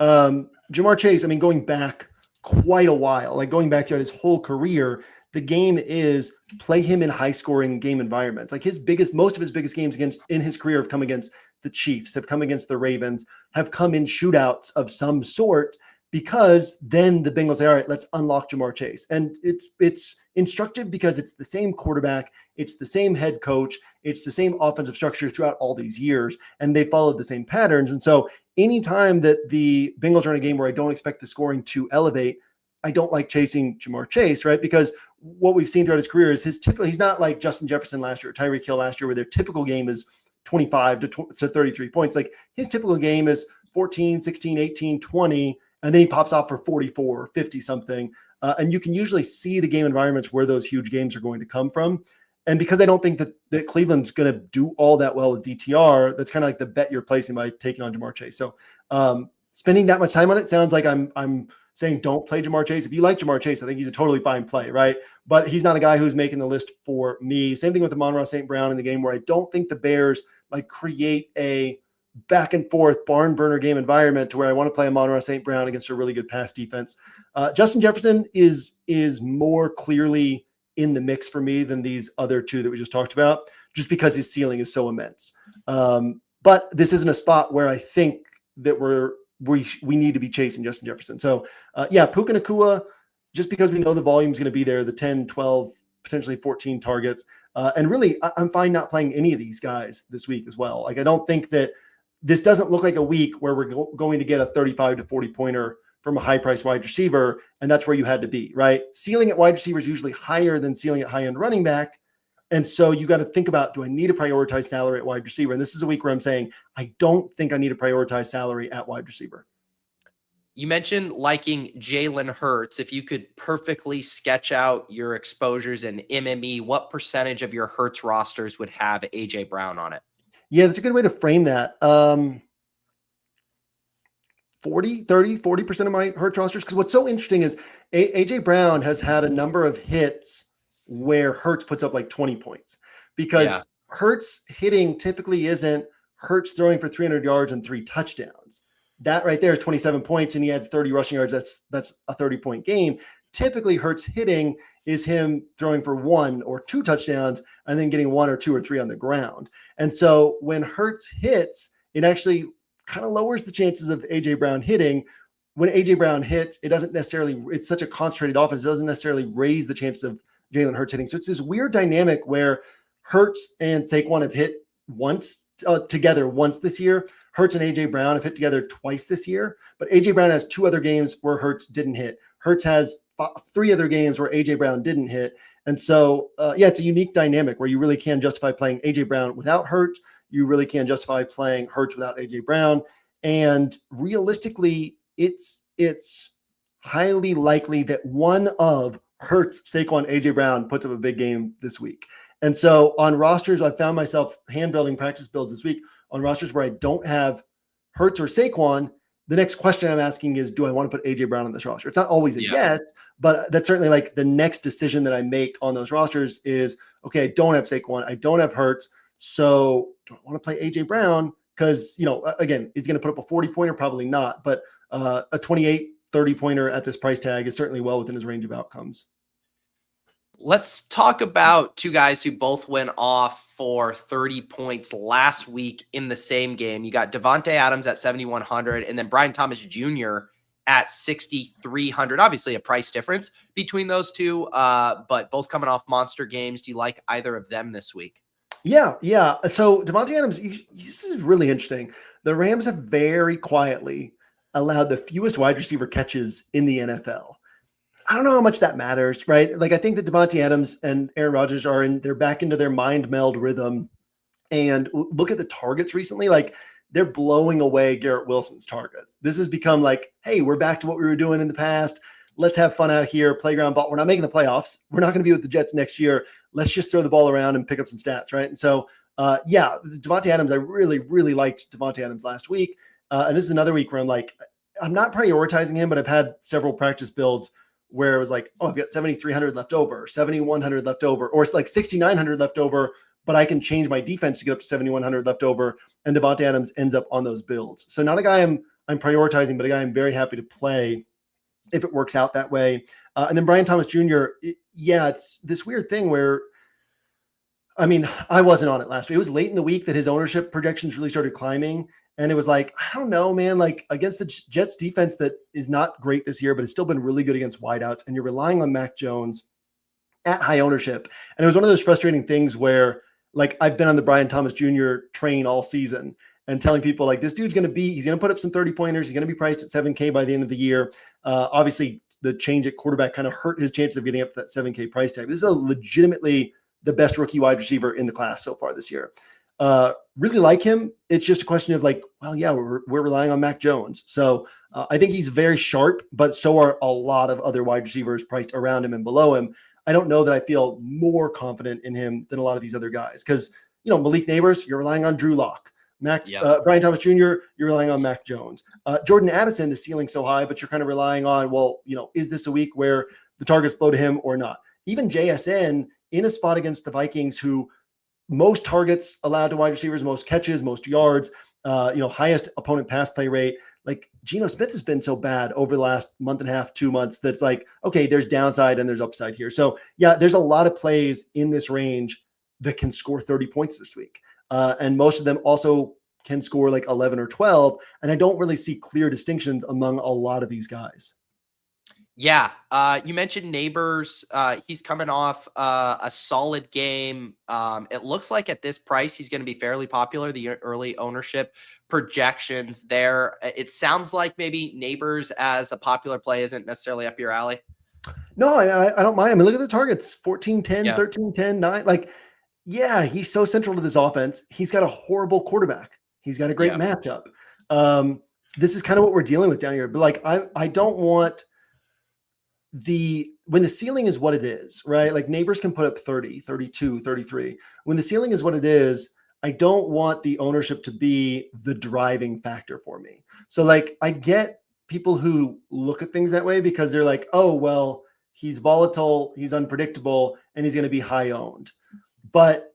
Ja'Marr Chase, I mean, going back quite a while, like going back throughout his whole career, the game is play him in high scoring game environments. Like most of his biggest games in his career have come against the Chiefs, have come against the Ravens, have come in shootouts of some sort, because then the Bengals say, all right, let's unlock Ja'Marr Chase. And it's instructive because it's the same quarterback, it's the same head coach, it's the same offensive structure throughout all these years, and they followed the same patterns. And so anytime that the Bengals are in a game where I don't expect the scoring to elevate, I don't like chasing Ja'Marr Chase, right? Because what we've seen throughout his career is he's not like Justin Jefferson last year, or Tyreek Hill last year, where their typical game is 25 to 33 points. Like his typical game is 14, 16, 18, 20, and then he pops off for 44, 50 something. And you can usually see the game environments where those huge games are going to come from. And because I don't think that Cleveland's going to do all that well with DTR, that's kind of like the bet you're placing by taking on Ja'Marr Chase. So spending that much time on it sounds like I'm saying don't play Ja'Marr Chase. If you like Ja'Marr Chase, I think he's a totally fine play, right? But he's not a guy who's making the list for me. Same thing with the Amon-Ra St. Brown in the game, where I don't think the Bears like create a back and forth barn burner game environment to where I want to play Amon-Ra St. Brown against a really good pass defense. Justin Jefferson is more clearly in the mix for me than these other two that we just talked about, just because his ceiling is so immense. But this isn't a spot where I think that we need to be chasing Justin Jefferson. So Puka Nacua, just because we know the volume is going to be there, the 10, 12, potentially 14 targets. And really, I'm fine not playing any of these guys this week as well. Like, I don't think that this doesn't look like a week where we're going to get a 35 to 40 pointer from a high-priced wide receiver, and that's where you had to be, right? Ceiling at wide receiver is usually higher than ceiling at high-end running back, And so you got to think about, do I need to prioritize salary at wide receiver? And this is a week where I'm saying, I don't think I need to prioritize salary at wide receiver. You mentioned liking Jalen Hurts. If you could perfectly sketch out your exposures in MME, what percentage of your Hurts rosters would have AJ Brown on it? Yeah, that's a good way to frame that. 40% of my Hurts rosters. Because what's so interesting is AJ Brown has had a number of hits where Hurts puts up like 20 points. Because Hurts hitting typically isn't Hurts throwing for 300 yards and 3 touchdowns. That right there is 27 points, and he adds 30 rushing yards. That's a 30-point game. Typically, Hurts hitting is him throwing for 1 or 2 touchdowns and then getting 1 or 2 or 3 on the ground. And so when Hurts hits, it actually kind of lowers the chances of AJ Brown hitting. When AJ Brown hits, it's such a concentrated offense, it doesn't necessarily raise the chances of Jalen Hurts hitting. So it's this weird dynamic where Hurts and Saquon have hit together once this year. Hurts and AJ Brown have hit together twice this year, but AJ Brown has 2 other games where Hurts didn't hit. Hurts has 3 other games where AJ Brown didn't hit. And so, it's a unique dynamic where you really can justify playing AJ Brown without Hurts. You really can justify playing Hurts without AJ Brown. And realistically, it's highly likely that one of Hurts, Saquon, AJ Brown puts up a big game this week. And so on rosters, I found myself hand building practice builds this week on rosters where I don't have Hurts or Saquon. The next question I'm asking is, do I want to put AJ Brown on this roster? It's not always a yes, but that's certainly like the next decision that I make on those rosters is, okay, I don't have Saquon, I don't have Hurts. So do I want to play AJ Brown? Because, again, he's going to put up a 40-pointer, probably not, but a 28, 30-pointer at this price tag is certainly well within his range of outcomes. Let's talk about 2 guys who both went off for 30 points last week in the same game. You got Devontae Adams at 7,100 and then Brian Thomas Jr. at 6,300. Obviously a price difference between those two, but both coming off monster games. Do you like either of them this week? Yeah. So Devontae Adams, this is really interesting. The Rams have very quietly allowed the fewest wide receiver catches in the NFL. I don't know how much that matters, right? Like, I think that Devontae Adams and Aaron Rodgers they're back into their mind meld rhythm. And look at the targets recently. Like, they're blowing away Garrett Wilson's targets. This has become like, hey, we're back to what we were doing in the past. Let's have fun out here, playground ball. We're not making the playoffs. We're not going to be with the Jets next year. Let's just throw the ball around and pick up some stats, right? And so, Devontae Adams, I really, really liked Devontae Adams last week. And this is another week where I'm like, I'm not prioritizing him, but I've had several practice builds where it was like, oh, I've got 7,300 left over, 7,100 left over, or it's like 6,900 left over, but I can change my defense to get up to 7,100 left over, and Devontae Adams ends up on those builds. So not a guy I'm prioritizing, but a guy I'm very happy to play if it works out that way. And then Brian Thomas Jr., it's this weird thing where, I wasn't on it last week. It was late in the week that his ownership projections really started climbing. And it was like, I don't know, man, like against the Jets defense that is not great this year, but it's still been really good against wideouts. And you're relying on Mac Jones at high ownership. And it was one of those frustrating things where, like, I've been on the Brian Thomas Jr. train all season and telling people, like, this dude's he's going to put up some 30-pointers. He's going to be priced at $7K by the end of the year. Obviously, the change at quarterback kind of hurt his chances of getting up to that $7K price tag. This is legitimately the best rookie wide receiver in the class so far this year. Really like him. It's just a question of like, well, yeah, we're relying on Mac Jones. So I think he's very sharp, but so are a lot of other wide receivers priced around him and below him. I don't know that I feel more confident in him than a lot of these other guys. Because, Malik Nabers, you're relying on Drew Lock. Brian Thomas Jr., you're relying on Mac Jones. Jordan Addison, the ceiling so high, but you're kind of relying on, is this a week where the targets flow to him or not? Even JSN in a spot against the Vikings, who most targets allowed to wide receivers, most catches, most yards, highest opponent pass play rate. Like, Geno Smith has been so bad over the last month and a half, 2 months, that's like, okay, there's downside and there's upside here. So yeah, there's a lot of plays in this range that can score 30 points this week. And most of them also can score like 11 or 12. And I don't really see clear distinctions among a lot of these guys. Yeah. You mentioned Nabers. He's coming off a solid game. It looks like at this price, he's going to be fairly popular. The early ownership projections there. It sounds like maybe Nabers as a popular play isn't necessarily up your alley. No, I don't mind. Look at the targets, 14, 10, 13, 10, 9. Like, Yeah, he's so central to this offense. He's got a horrible quarterback. He's got a great matchup. This is kind of what we're dealing with down here. But like, I don't want when the ceiling is what it is, right? Like Nabers can put up 30, 32, 33. When the ceiling is what it is, I don't want the ownership to be the driving factor for me. So like, I get people who look at things that way because they're like, oh, well, he's volatile, he's unpredictable, and he's going to be high owned. But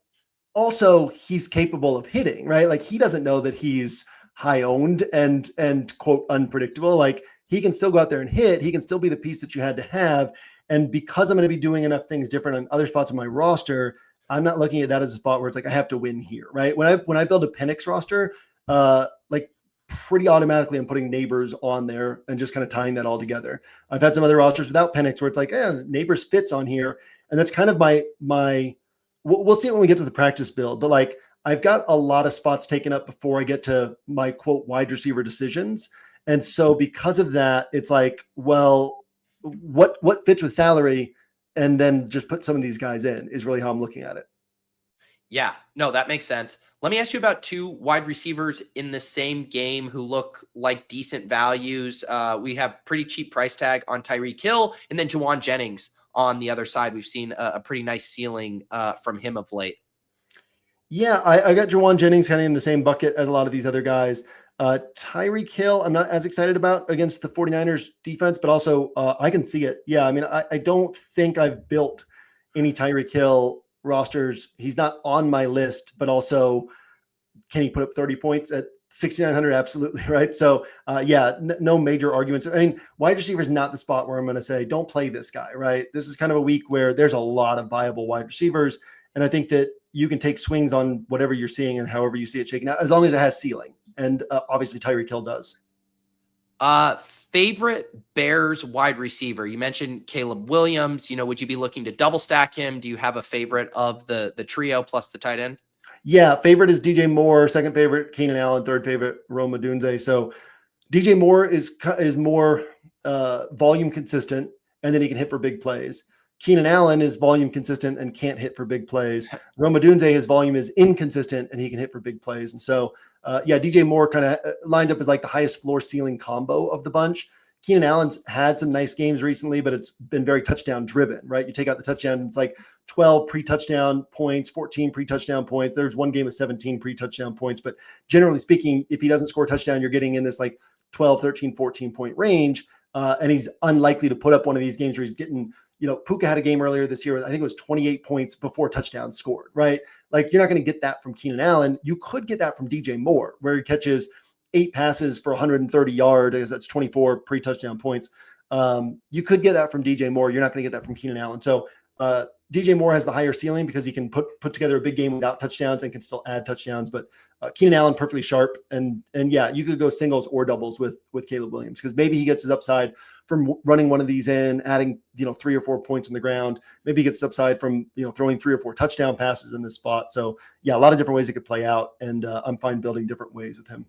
also he's capable of hitting, right? Like he doesn't know that he's high owned and quote unpredictable. Like he can still go out there and hit. He can still be the piece that you had to have. And because I'm going to be doing enough things different on other spots of my roster, I'm not looking at that as a spot where it's like, I have to win here, right? When I build a Penix roster, like pretty automatically I'm putting Nabers on there and just kind of tying that all together. I've had some other rosters without Penix where it's like, Nabers fits on here. And that's kind of my we'll see it when we get to the practice build, but like I've got a lot of spots taken up before I get to my quote wide receiver decisions. And so because of that, it's like, well, what fits with salary, and then just put some of these guys in is really how I'm looking at it. Yeah, no, that makes sense. Let me ask you about two wide receivers in the same game who look like decent values. We have pretty cheap price tag on Tyreek Hill, and then Jauan Jennings on the other side. We've seen a pretty nice ceiling from him of late. Yeah, I got Jauan Jennings kind of in the same bucket as a lot of these other guys. Tyreek Hill, I'm not as excited about against the 49ers defense, but also I can see it. Yeah, I mean, I don't think I've built any Tyreek Hill rosters. He's not on my list, but also can he put up 30 points at 6,900? Absolutely, right? So no major arguments. I mean, wide receiver is not the spot where I'm going to say, don't play this guy, right? This is kind of a week where there's a lot of viable wide receivers. And I think that you can take swings on whatever you're seeing and however you see it shaking out, as long as it has ceiling. And obviously Tyreek Hill does. Favorite Bears wide receiver? You mentioned Caleb Williams. Would you be looking to double stack him? Do you have a favorite of the trio plus the tight end? Yeah, favorite is DJ Moore. Second favorite, Keenan Allen. Third favorite, Rome Odunze. So DJ Moore is more volume consistent, and then he can hit for big plays. Keenan Allen is volume consistent and can't hit for big plays. Rome Odunze, his volume is inconsistent and he can hit for big plays. And so, DJ Moore kind of lined up as like the highest floor ceiling combo of the bunch. Keenan Allen's had some nice games recently, but it's been very touchdown driven, right? You take out the touchdown, it's like 12 pre-touchdown points, 14 pre-touchdown points. There's one game of 17 pre-touchdown points, but generally speaking, if he doesn't score a touchdown, you're getting in this like 12, 13, 14 point range. And he's unlikely to put up one of these games where he's getting, Puka had a game earlier this year. I think it was 28 points before touchdowns scored, right? Like you're not going to get that from Keenan Allen. You could get that from DJ Moore, where he catches 8 passes for 130 yards. That's 24 pre-touchdown points. You could get that from DJ Moore. You're not going to get that from Keenan Allen. So DJ Moore has the higher ceiling because he can put together a big game without touchdowns and can still add touchdowns. But Keenan Allen perfectly sharp. And yeah, you could go singles or doubles with Caleb Williams, because maybe he gets his upside from running one of these in, adding 3 or 4 points on the ground. Maybe he gets upside from throwing 3 or 4 touchdown passes in this spot. So yeah, a lot of different ways it could play out, and I'm fine building different ways with him.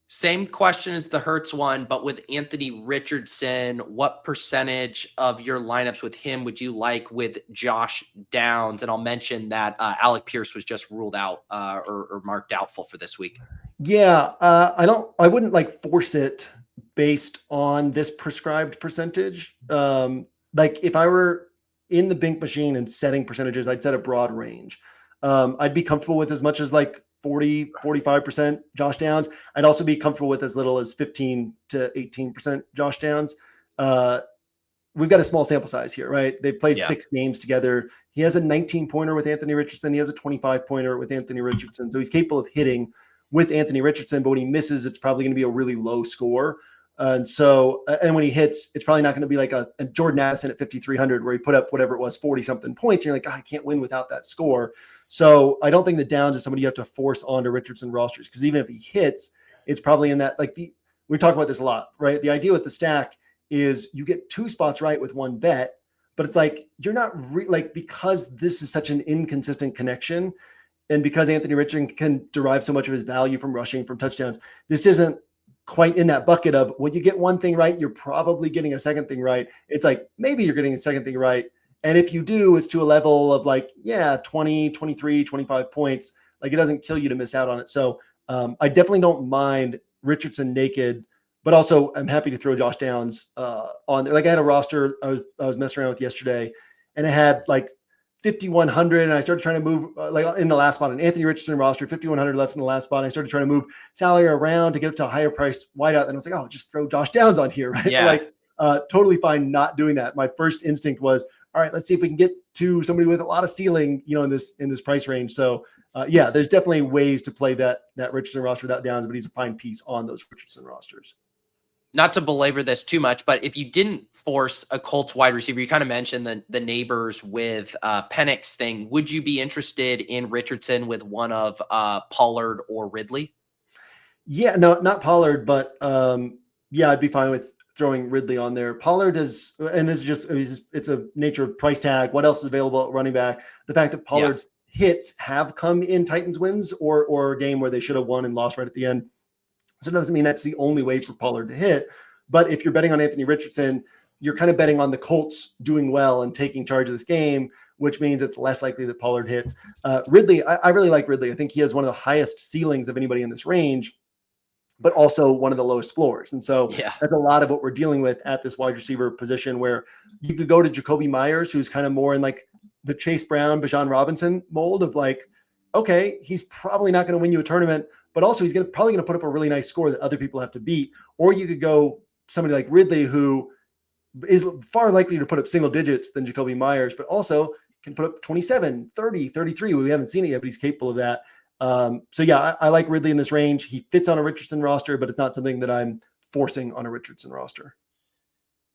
Same question as the Hurts one, but with Anthony Richardson, what percentage of your lineups with him would you like with Josh Downs? And I'll mention that Alec Pierce was just ruled out or marked doubtful for this week. Yeah, I wouldn't like force it based on this prescribed percentage. Like if I were in the Bink machine and setting percentages, I'd set a broad range. I'd be comfortable with as much as like 40, 45% Josh Downs. I'd also be comfortable with as little as 15 to 18% Josh Downs. We've got a small sample size here, right? They've played 6 games together. He has a 19-pointer with Anthony Richardson. He has a 25-pointer with Anthony Richardson. So he's capable of hitting with Anthony Richardson, but when he misses, it's probably going to be a really low score. And when he hits, it's probably not going to be like a Jordan Addison at 5,300 where he put up whatever it was, 40-something points. And you're like, God, I can't win without that score. So I don't think that Downs is somebody you have to force onto Richardson rosters, because even if he hits, it's probably in that, we talk about this a lot, right? The idea with the stack is you get 2 spots right with 1 bet, but it's like, you're not because this is such an inconsistent connection, and because Anthony Richardson can derive so much of his value from rushing, from touchdowns, this isn't quite in that bucket of when you get one thing right, you're probably getting a second thing right. It's like, maybe you're getting a second thing right And if you do, it's to a level of like, 20, 23, 25 points. Like it doesn't kill you to miss out on it. So I definitely don't mind Richardson naked, but also I'm happy to throw Josh Downs on there. Like I had a roster I was messing around with yesterday, and it had like 5,100, and I started trying to move like in the last spot, an Anthony Richardson roster, 5,100 left in the last spot. And I started trying to move salary around to get up to a higher priced wideout. And I was like, oh, just throw Josh Downs on here, right? Yeah. Like totally fine not doing that. My first instinct was, all right, let's see if we can get to somebody with a lot of ceiling, in this price range. So there's definitely ways to play that Richardson roster without Downs, but he's a fine piece on those Richardson rosters. Not to belabor this too much, but if you didn't force a Colts wide receiver, you kind of mentioned the Nabers with Penix thing. Would you be interested in Richardson with one of Pollard or Ridley? Yeah, no, not Pollard, but I'd be fine with throwing Ridley on there. Pollard is, and this is just, it's a nature of price tag. What else is available at running back? The fact that Pollard's hits have come in Titans wins or a game where they should have won and lost right at the end. So it doesn't mean that's the only way for Pollard to hit. But if you're betting on Anthony Richardson, you're kind of betting on the Colts doing well and taking charge of this game, which means it's less likely that Pollard hits. Ridley, I really like Ridley. I think he has one of the highest ceilings of anybody in this range, but also one of the lowest floors. And so that's a lot of what we're dealing with at this wide receiver position, where you could go to Jacoby Myers, who's kind of more in like the Chase Brown, Bijan Robinson mold of like, okay, he's probably not going to win you a tournament, but also he's probably going to put up a really nice score that other people have to beat. Or you could go somebody like Ridley, who is far likelier to put up single digits than Jacoby Myers, but also can put up 27, 30, 33. We haven't seen it yet, but he's capable of that. I like Ridley in this range. He fits on a Richardson roster, but it's not something that I'm forcing on a Richardson roster.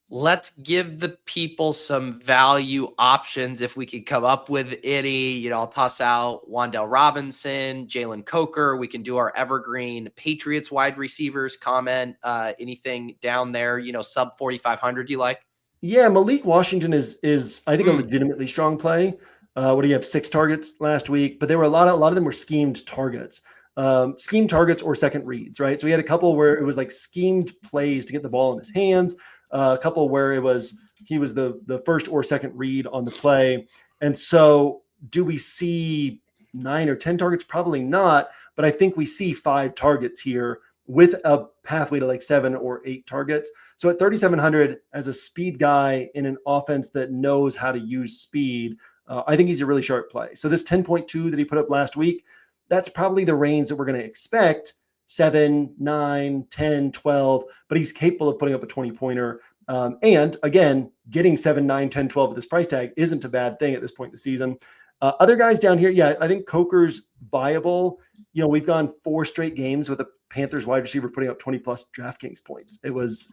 Let's give the people some value options if we could come up with any. I'll toss out Wan'Dale Robinson, Jalen Coker. We can do our evergreen Patriots wide receivers comment. Anything down there, sub 4,500 you like? Yeah, Malik Washington is I think a legitimately strong play. What do you have? 6 targets last week, but there were a lot of them were schemed targets. Schemed targets or second reads, right? So we had a couple where it was like schemed plays to get the ball in his hands. A couple where he was the first or second read on the play. And so do we see 9 or 10 targets? Probably not, but I think we see 5 targets here with a pathway to like 7 or 8 targets. So at 3,700 as a speed guy in an offense that knows how to use speed, I think he's a really sharp play. So this 10.2 that he put up last week, that's probably the range that we're going to expect. 7, 9, 10, 12, but he's capable of putting up a 20-pointer. And again, getting 7, 9, 10, 12 at this price tag isn't a bad thing at this point in the season. Other guys down here, I think Coker's viable. We've gone 4 straight games with a Panthers wide receiver putting up 20-plus DraftKings points. It was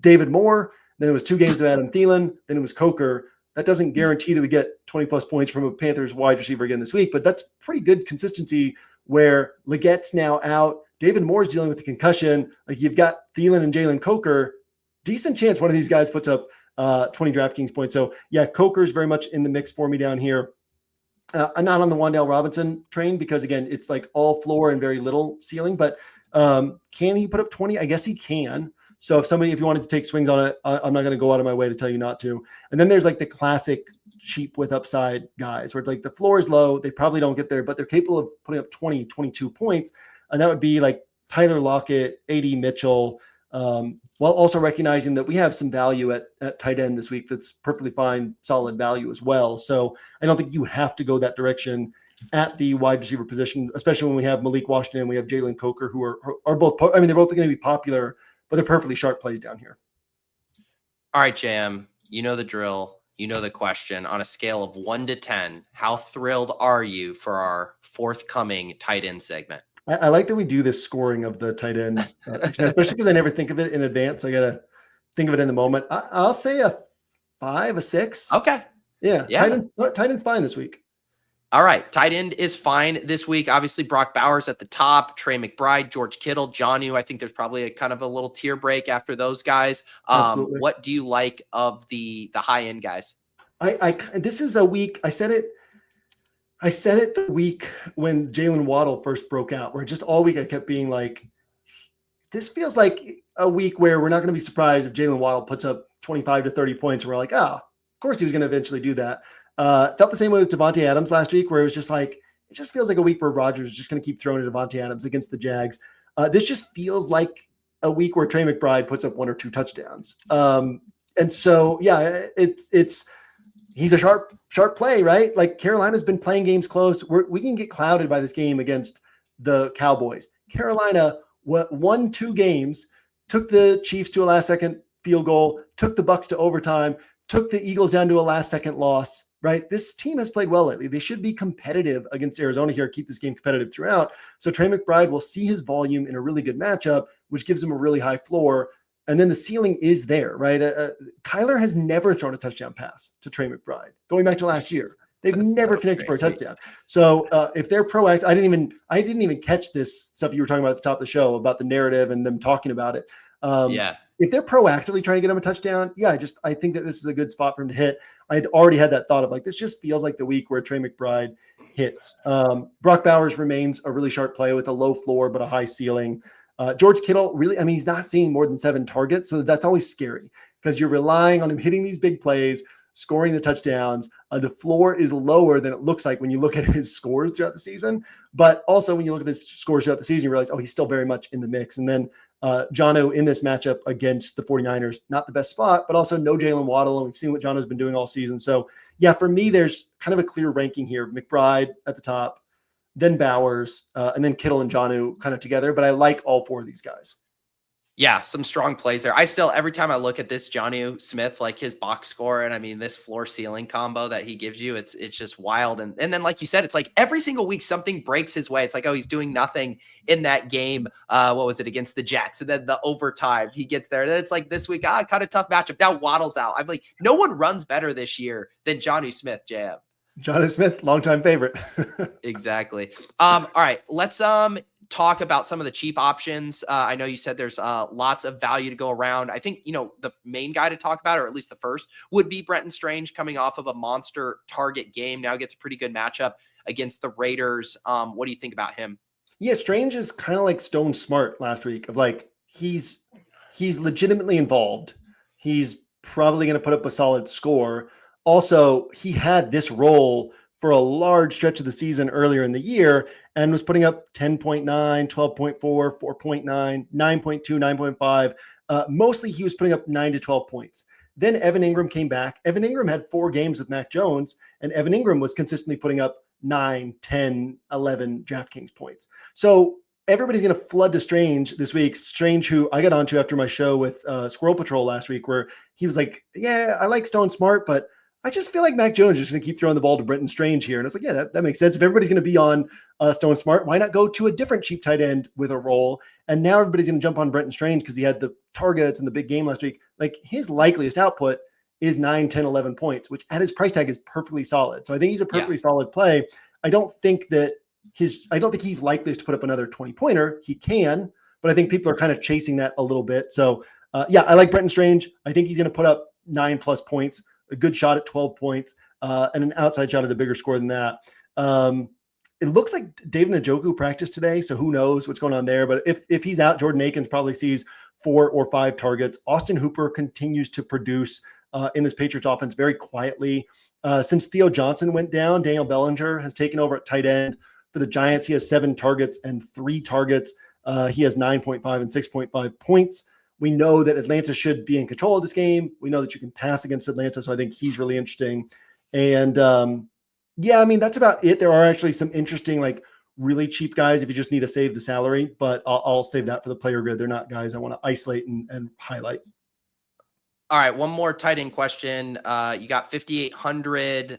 David Moore, then it was 2 games of Adam Thielen, then it was Coker. That doesn't guarantee that we get 20-plus points from a Panthers wide receiver again this week, but that's pretty good consistency where Legette's now out. David Moore's dealing with the concussion. Like you've got Thielen and Jalen Coker. Decent chance one of these guys puts up 20 DraftKings points. So Coker's very much in the mix for me down here. I'm not on the Wan'Dale Robinson train because again, it's like all floor and very little ceiling, but can he put up 20? I guess he can. So if you wanted to take swings on it, I'm not going to go out of my way to tell you not to. And then there's like the classic cheap with upside guys where it's like the floor is low. They probably don't get there, but they're capable of putting up 20, 22 points. And that would be like Tyler Lockett, A.D. Mitchell, while also recognizing that we have some value at tight end this week. That's perfectly fine, solid value as well. So I don't think you have to go that direction at the wide receiver position, especially when we have Malik Washington and we have Jalen Coker, who are both, they're both going to be popular, but they're perfectly sharp plays down here. All right, JM, you know the drill. You know the question. On a scale of 1 to 10, how thrilled are you for our forthcoming tight end segment? I like that we do this scoring of the tight end, especially because I never think of it in advance. I got to think of it in the moment. I'll say a 5, a 6. Okay. Yeah. Tight end's fine this week. All right. Tight end is fine this week. Obviously, Brock Bowers at the top, Trey McBride, George Kittle, Jonnu. I think there's probably a kind of a little tier break after those guys. What do you like of the high end guys? This is a week. I said it the week when Jalen Waddle first broke out, where just all week I kept being like, this feels like a week where we're not going to be surprised if Jalen Waddle puts up 25 to 30 points. And we're like, of course he was going to eventually do that. Felt the same way with Devontae Adams last week, where it was just like, it just feels like a week where Rodgers is just going to keep throwing to Devontae Adams against the Jags. This just feels like a week where Trey McBride puts up 1 or 2 touchdowns. And so, yeah, he's a sharp play, right? Like Carolina's been playing games close. We can get clouded by this game against the Cowboys. Carolina won 2 games, took the Chiefs to a last-second field goal, took the Bucs to overtime, took the Eagles down to a last-second loss, right? This team has played well lately. They should be competitive against Arizona here, keep this game competitive throughout. So Trey McBride will see his volume in a really good matchup, which gives him a really high floor. And then the ceiling is there, right? Kyler has never thrown a touchdown pass to Trey McBride, going back to last year. They've never connected for a touchdown. So if they're proactive, I didn't even catch this stuff you were talking about at the top of the show about the narrative and them talking about it. If they're proactively trying to get him a touchdown, I think that this is a good spot for him to hit. I had already had that thought of like, this just feels like the week where Trey McBride hits. Brock Bowers remains a really sharp play with a low floor, but a high ceiling. George Kittle, really, he's not seeing more than 7 targets. So that's always scary because you're relying on him hitting these big plays, scoring the touchdowns. The floor is lower than it looks like when you look at his scores throughout the season. But also when you look at his scores throughout the season, you realize, he's still very much in the mix. And then Jono in this matchup against the 49ers, not the best spot, but also no Jalen Waddle. And we've seen what Jono's been doing all season. So yeah, for me, there's kind of a clear ranking here. McBride at the top, then Bowers, and then Kittle and Jonnu kind of together. But I like all 4 of these guys. Yeah, some strong plays there. I still, every time I look at this Jonnu Smith, like his box score, and this floor ceiling combo that he gives you, it's just wild. And then, like you said, it's like every single week something breaks his way. It's like, he's doing nothing in that game. What was it, against the Jets? And then the overtime, he gets there. And then it's like this week, kind of tough matchup. Now Waddle's out. I'm like, no one runs better this year than Jonnu Smith, JM. Jonnu Smith, longtime favorite. Exactly. All right, let's talk about some of the cheap options. I know you said there's lots of value to go around. I think, the main guy to talk about, or at least the first, would be Brenton Strange, coming off of a monster target game. Now gets a pretty good matchup against the Raiders. What do you think about him? Yeah, Strange is kind of like Stone Smart last week of like, he's legitimately involved. He's probably going to put up a solid score. Also, he had this role for a large stretch of the season earlier in the year and was putting up 10.9, 12.4, 4.9, 9.2, 9.5. Mostly he was putting up 9 to 12 points. Then Evan Ingram came back. Evan Ingram had 4 games with Mac Jones, and Evan Ingram was consistently putting up 9, 10, 11 DraftKings points. So everybody's going to flood to Strange this week. Strange, who I got onto after my show with Squirrel Patrol last week, where he was like, yeah, I like Stone Smart, but I just feel like Mac Jones is just going to keep throwing the ball to Brenton Strange here. And I was like, yeah, that makes sense. If everybody's going to be on Stone Smart, why not go to a different cheap tight end with a role? And now everybody's going to jump on Brenton Strange because he had the targets in the big game last week. Like, his likeliest output is 9, 10, 11 points, which at his price tag is perfectly solid. So I think he's a perfectly solid play. I don't think he's likeliest to put up another 20-pointer. He can, but I think people are kind of chasing that a little bit. So I like Brenton Strange. I think he's going to put up 9+ points. A good shot at 12 points, and an outside shot at a bigger score than that. It looks like David Njoku practiced today, so who knows what's going on there. But if he's out, Jordan Akins probably sees 4 or 5 targets. Austin Hooper continues to produce in this Patriots offense very quietly. Since Theo Johnson went down, Daniel Bellinger has taken over at tight end. For the Giants, he has 7 targets and 3 targets. He has 9.5 and 6.5 points. We know that Atlanta should be in control of this game. We know that you can pass against Atlanta, so I think he's really interesting. And that's about it. There are actually some interesting, like, really cheap guys if you just need to save the salary, but I'll save that for the player grid. They're not guys I want to isolate and highlight. All right, one more tight end question. You got 5,800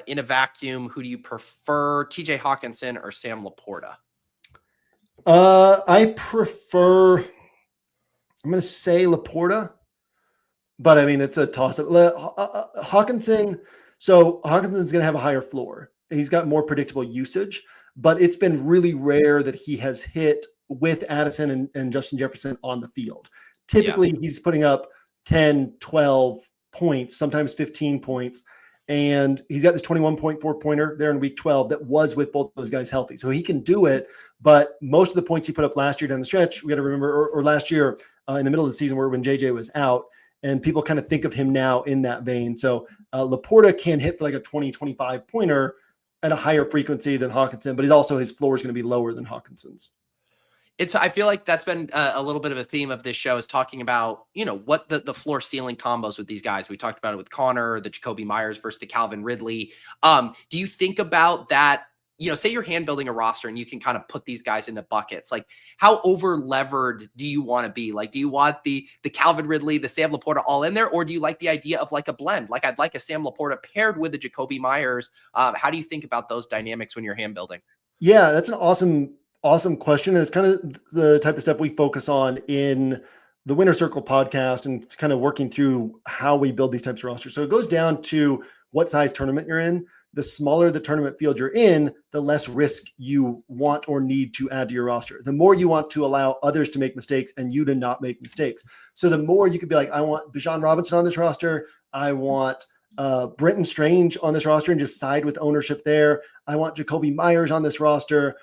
in a vacuum. Who do you prefer, TJ Hawkinson or Sam Laporta? I'm going to say Laporta, but it's a toss-up. Hawkinson, so Hawkinson's going to have a higher floor. He's got more predictable usage, but it's been really rare that he has hit with Addison and Justin Jefferson on the field. Typically, he's putting up 10, 12 points, sometimes 15 points, and he's got this 21.4 pointer there in week 12 that was with both those guys healthy. So he can do it, but most of the points he put up last year down the stretch, we got to remember, or last year, in the middle of the season when JJ was out. and people kind of think of him now in that vein. So Laporta can hit for like a 20, 25 pointer at a higher frequency than Hawkinson, but his floor is going to be lower than Hawkinson's. I feel like that's been a little bit of a theme of this show, is talking about, what the floor ceiling combos with these guys. We talked about it with Connor, the Jacoby Myers versus the Calvin Ridley. Do you think about that? Say you're hand building a roster and you can kind of put these guys into buckets. Like, how over levered do you want to be? Like, do you want the Calvin Ridley, the Sam Laporta all in there? Or do you like the idea of like a blend? Like, I'd like a Sam Laporta paired with the Jacoby Myers. How do you think about those dynamics when you're hand building? Yeah, that's an awesome question. And it's kind of the type of stuff we focus on in the Winner Circle podcast, and kind of working through how we build these types of rosters. So it goes down to what size tournament you're in. The smaller the tournament field you're in, the less risk you want or need to add to your roster. The more you want to allow others to make mistakes and you to not make mistakes. So the more you could be like, I want Bijan Robinson on this roster. I want Brenton Strange on this roster, and just side with ownership there. I want Jacoby Myers on this roster.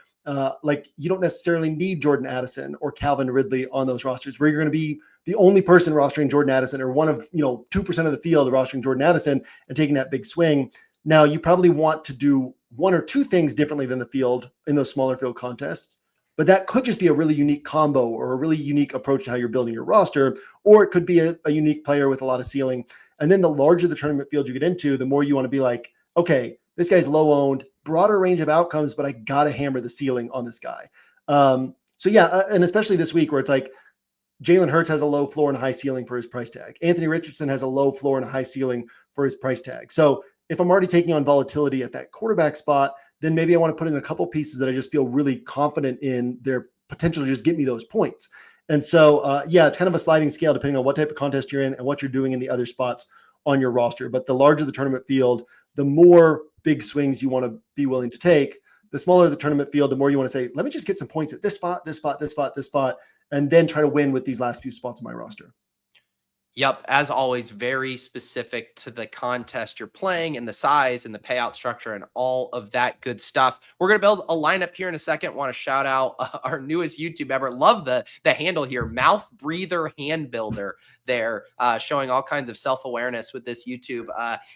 Like, you don't necessarily need Jordan Addison or Calvin Ridley on those rosters, where you're going to be the only person rostering Jordan Addison, or one of 2% of the field rostering Jordan Addison and taking that big swing. Now, you probably want to do one or two things differently than the field in those smaller field contests, but that could just be a really unique combo or a really unique approach to how you're building your roster, or it could be a unique player with a lot of ceiling. And then the larger the tournament field you get into, the more you want to be like, okay, this guy's low owned, broader range of outcomes, but I got to hammer the ceiling on this guy. So yeah, and especially this week where it's like Jalen Hurts has a low floor and high ceiling for his price tag. Anthony Richardson has a low floor and a high ceiling for his price tag. So if I'm already taking on volatility at that quarterback spot, then maybe I want to put in a couple pieces that I just feel really confident in their potential to just get me those points. And so, yeah, it's kind of a sliding scale depending on what type of contest you're in and what you're doing in the other spots on your roster. But the larger the tournament field, the more big swings you want to be willing to take. The smaller the tournament field, the more you want to say, let me just get some points at this spot, this spot, this spot, this spot, and then try to win with these last few spots on my roster. Yep. As always, very specific to the contest you're playing and the size and the payout structure and all of that good stuff. We're going to build a lineup here in a second. Want to shout out our newest YouTube member. Love the handle here, Mouth Breather Hand Builder there, showing all kinds of self-awareness with this YouTube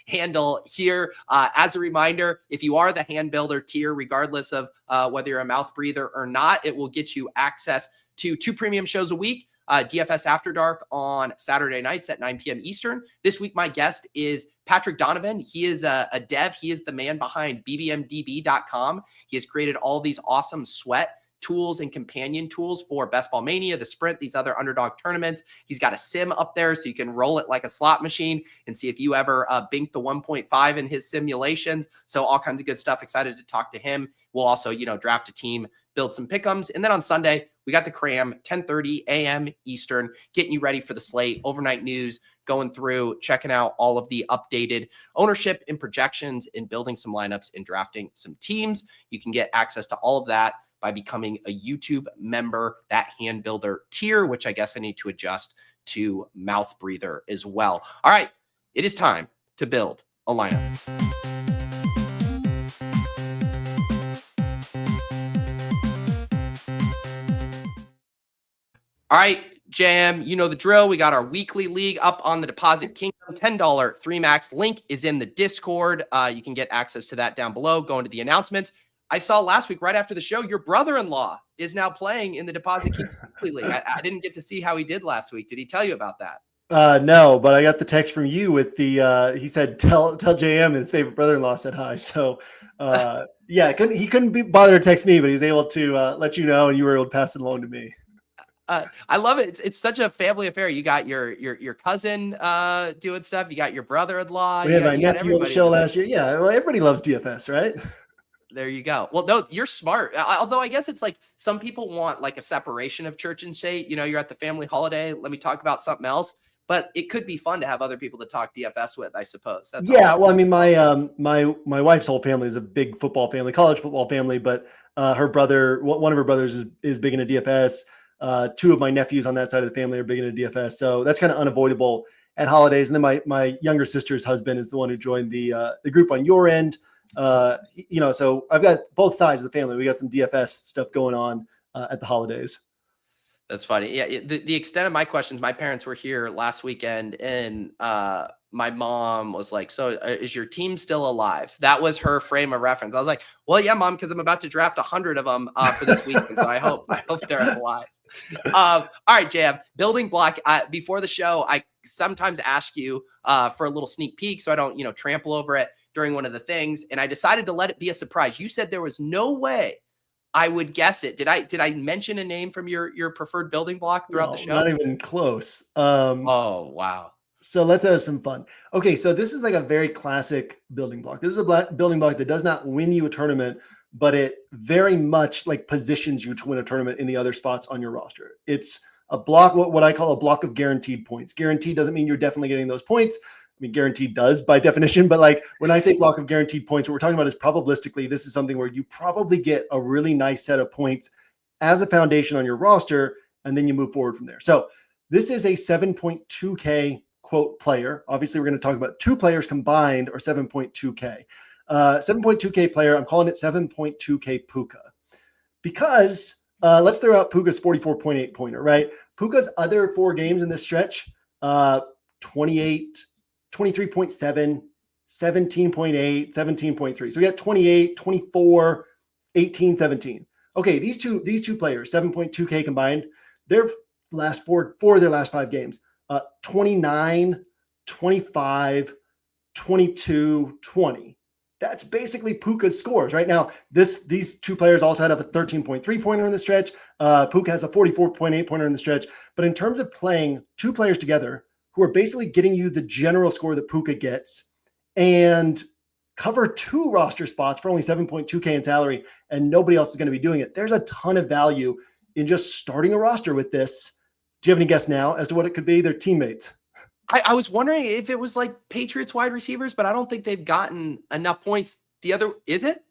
handle here. As a reminder, if you are the hand builder tier, regardless of whether you're a mouth breather or not, it will get you access to 2 premium shows a week. DFS After Dark on Saturday nights at 9 p.m. Eastern. This week, my guest is Patrick Donovan. He is a dev. He is the man behind bbmdb.com. He has created all these awesome sweat tools and companion tools for Best Ball Mania, the Sprint, these other underdog tournaments. He's got a sim up there so you can roll it like a slot machine and see if you ever bink the 1.5 in his simulations. So all kinds of good stuff. Excited to talk to him. We'll also, draft a team, build some pick'ems. And then on Sunday, we got the cram, 10:30 a.m. Eastern, getting you ready for the slate, overnight news, going through, checking out all of the updated ownership and projections, and building some lineups and drafting some teams. You can get access to all of that by becoming a YouTube member, that hand builder tier, which I guess I need to adjust to mouth breather as well. All right, it is time to build a lineup. All right, JM, you know the drill. We got our weekly league up on the Deposit Kingdom, $10 3 max. Link is in the Discord. You can get access to that down below. Go into the announcements. I saw last week, right after the show, your brother-in-law is now playing in the Deposit Kingdom weekly league. I didn't get to see how he did last week. Did he tell you about that? No, but I got the text from you with the, he said, tell JM his favorite brother-in-law said hi. So yeah, he couldn't be bothered to text me, but he was able to let you know, and you were able to pass it along to me. I love it. It's such a family affair. You got your cousin doing stuff. You got your brother-in-law. We had my nephew on the show last year. Yeah, well, everybody loves DFS, right? There you go. Well, no, you're smart. Although I guess it's like some people want like a separation of church and state. You're at the family holiday. Let me talk about something else. But it could be fun to have other people to talk DFS with, I suppose. That's well, I mean, my wife's whole family is a big football family, college football family. But her brother, one of her brothers, is big into DFS. 2 of my nephews on that side of the family are big into DFS. So that's kind of unavoidable at holidays. And then my younger sister's husband is the one who joined the group on your end. So I've got both sides of the family. We got some DFS stuff going on at the holidays. That's funny. Yeah, the extent of my questions, my parents were here last weekend, and my mom was like, "So is your team still alive?" That was her frame of reference. I was like, "Well, yeah, mom, because I'm about to draft 100 of them for this weekend, so I hope they're alive." All right, Jam, building block. Before the show, I sometimes ask you for a little sneak peek, so I don't trample over it during one of the things, and I decided to let it be a surprise. You said there was no way I would guess it. Did I mention a name from your preferred building block throughout the show? Not even close. Oh, wow. So let's have some fun. Okay, so this is like a very classic building block. This is a building block that does not win you a tournament, but it very much like positions you to win a tournament in the other spots on your roster. It's a block, what I call a block of guaranteed points. Guaranteed doesn't mean you're definitely getting those points. I mean, guaranteed does by definition, but like when I say block of guaranteed points, what we're talking about is probabilistically, this is something where you probably get a really nice set of points as a foundation on your roster, and then you move forward from there. So this is a 7.2K quote player. Obviously, we're going to talk about two players combined or 7.2K. 7.2K player, I'm calling it 7.2K Puka. Because let's throw out Puka's 44.8 pointer, right? Puka's other 4 games in this stretch, 28, 23.7, 17.8, 17.3. So we got 28, 24, 18, 17. Okay, these two players, 7.2K combined, their last four of their last 5 games, 29, 25, 22, 20. That's basically Puka's scores right now. These two players also had a 13.3 pointer in the stretch. Puka has a 44.8 pointer in the stretch. But in terms of playing two players together who are basically getting you the general score that Puka gets and cover 2 roster spots for only 7.2K in salary, and nobody else is going to be doing it, there's a ton of value in just starting a roster with this. Do you have any guess now as to what it could be? Their teammates. I was wondering if it was like Patriots wide receivers, but I don't think they've gotten enough points. Is it?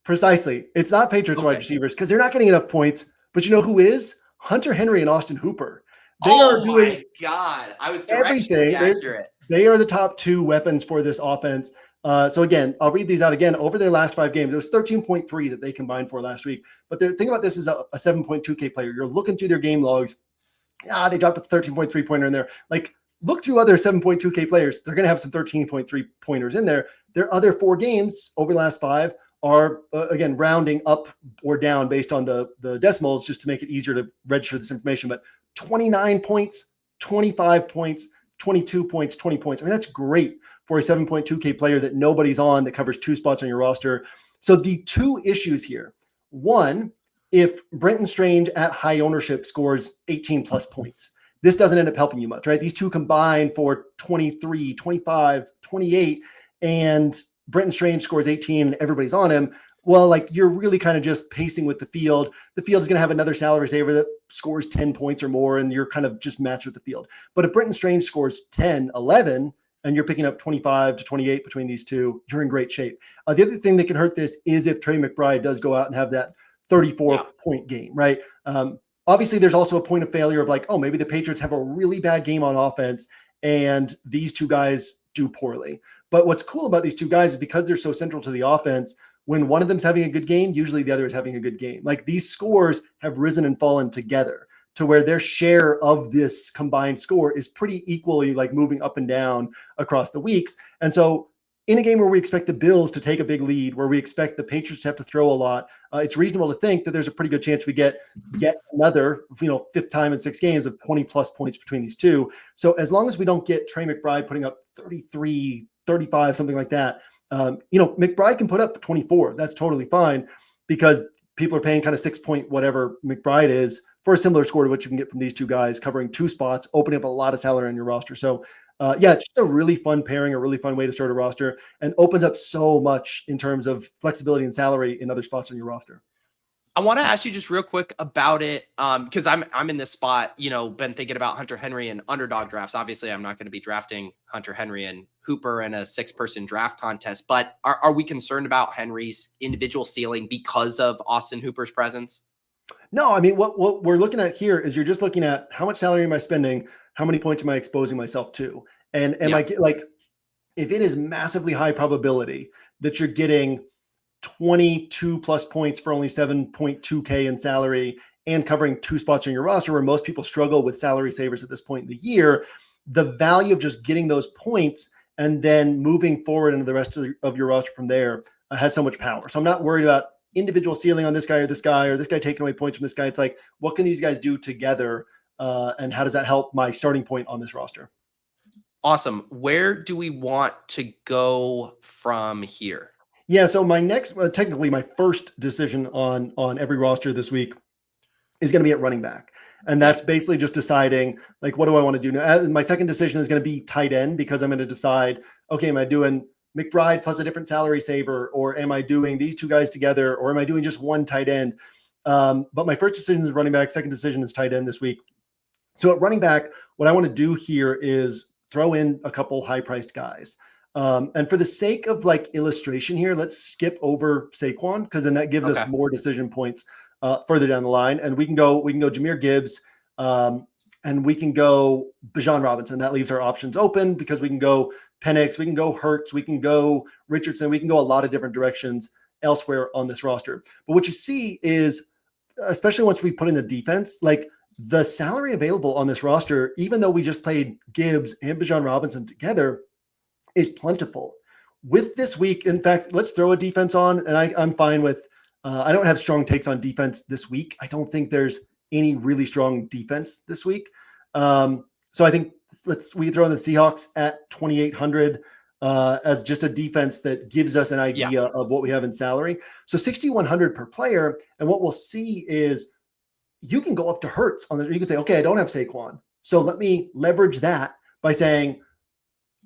Precisely. It's not Patriots wide receivers because they're not getting enough points. But you know who is? Hunter Henry and Austin Hooper. They are doing my God. I was everything. accurate. They are the top 2 weapons for this offense. So again, I'll read these out again. Over their last 5 games, it was 13.3 that they combined for last week. But the thing about this is a 7.2K player. You're looking through their game logs. They dropped a 13.3 pointer in there. Like, look through other 7.2K players. They're going to have some 13.3 pointers in there. Their other 4 games over the last 5 are, again, rounding up or down based on the decimals just to make it easier to register this information. But 29 points, 25 points, 22 points, 20 points. I mean, that's great for a 7.2K player that nobody's on that covers 2 spots on your roster. So the 2 issues here. One, if Brenton Strange at high ownership scores 18 plus points, this doesn't end up helping you much, right? These 2 combine for 23, 25, 28, and Brenton Strange scores 18 and everybody's on him. Well, like, you're really kind of just pacing with the field. The field is going to have another salary saver that scores 10 points or more, and you're kind of just matched with the field. But if Brenton Strange scores 10, 11, and you're picking up 25 to 28 between these 2, you're in great shape. The other thing that can hurt this is if Trey McBride does go out and have that 34-point game, right? Obviously, there's also a point of failure of like, oh, maybe the Patriots have a really bad game on offense, and these 2 guys do poorly. But what's cool about these 2 guys is because they're so central to the offense, when one of them's having a good game, usually the other is having a good game. Like, these scores have risen and fallen together to where their share of this combined score is pretty equally like moving up and down across the weeks. And so in a game where we expect the Bills to take a big lead, where we expect the Patriots to have to throw a lot, it's reasonable to think that there's a pretty good chance we get yet another, 5th time in 6 games of 20 plus points between these 2. So as long as we don't get Trey McBride putting up 33, 35, something like that, McBride can put up 24. That's totally fine because people are paying kind of 6 point whatever McBride is for a similar score to what you can get from these 2 guys covering 2 spots, opening up a lot of salary on your roster. So it's just a really fun pairing, a really fun way to start a roster, and opens up so much in terms of flexibility and salary in other spots on your roster. I want to ask you just real quick about it because I'm in this spot, been thinking about Hunter Henry and underdog drafts. Obviously, I'm not going to be drafting Hunter Henry and Hooper in a 6-person draft contest, but are we concerned about Henry's individual ceiling because of Austin Hooper's presence? No, I mean, what we're looking at here is you're just looking at how much salary am I spending? How many points am I exposing myself to? And am I like, if it is massively high probability that you're getting 22 plus points for only 7.2K in salary, and covering 2 spots on your roster where most people struggle with salary savers at this point in the year, the value of just getting those points and then moving forward into the rest of your roster from there has so much power. So I'm not worried about individual ceiling on this guy or this guy taking away points from this guy. It's like, what can these guys do together? And how does that help my starting point on this roster? Awesome. Where do we want to go from here? Yeah. So my next, technically my first decision on every roster this week is going to be at running back. And that's basically just deciding, like, what do I want to do now? My second decision is going to be tight end, because I'm going to decide, okay, am I doing McBride plus a different salary saver, or am I doing these 2 guys together, or am I doing just one tight end? But my first decision is running back. Second decision is tight end this week. So at running back, what I want to do here is throw in a couple high-priced guys. And for the sake of like illustration here, let's skip over Saquon, because then that gives us more decision points further down the line. And we can go Jahmyr Gibbs, and we can go Bijan Robinson. That leaves our options open, because we can go Penix, we can go Hurts, we can go Richardson, we can go a lot of different directions elsewhere on this roster. But what you see is, especially once we put in the defense, like the salary available on this roster, even though we just played Gibbs and Bijan Robinson together, is plentiful. With this week, in fact, let's throw a defense on, and I'm fine with, I don't have strong takes on defense this week. I don't think there's any really strong defense this week. So I think we throw in the Seahawks at 2,800 as just a defense that gives us an idea of what we have in salary. So 6,100 per player. And what we'll see is you can go up to Hurts on the, you can say, okay, I don't have Saquon, so let me leverage that by saying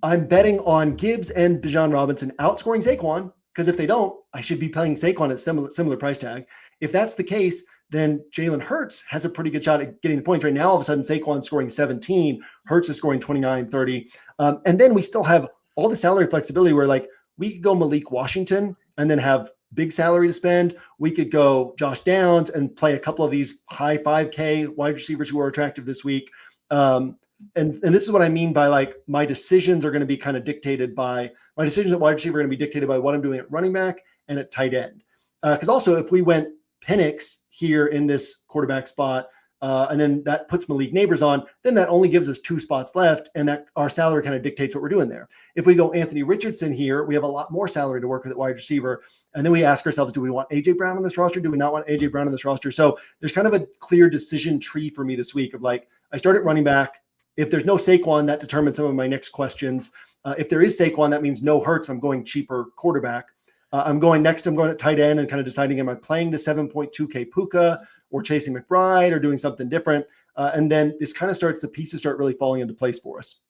I'm betting on Gibbs and Bijan Robinson outscoring Saquon, because if they don't, I should be playing Saquon at similar price tag. If that's the case, then Jalen Hurts has a pretty good shot at getting the points. Right now, all of a sudden, Saquon's scoring 17, Hurts is scoring 29, 30. And then we still have all the salary flexibility where, like, we could go Malik Washington and then have big salary to spend. We could go Josh Downs and play a couple of these high 5K wide receivers who are attractive this week. And this is what I mean by, like, my decisions are going to be kind of dictated by, my decisions at wide receiver are going to be dictated by what I'm doing at running back and at tight end. Because also, if we went Penix here in this quarterback spot, and then that puts Malik Nabers on, then that only gives us 2 spots left, and that our salary kind of dictates what we're doing there. If we go Anthony Richardson here, we have a lot more salary to work with at wide receiver. And then we ask ourselves, do we want A.J. Brown on this roster? Do we not want A.J. Brown on this roster? So there's kind of a clear decision tree for me this week of, like, I start at running back. If there's no Saquon, that determines some of my next questions. If there is Saquon, that means no Hurts. I'm going cheaper quarterback. I'm going at tight end and kind of deciding, am I playing the 7.2K Puka or chasing McBride or doing something different? And then this kind of the pieces start really falling into place for us.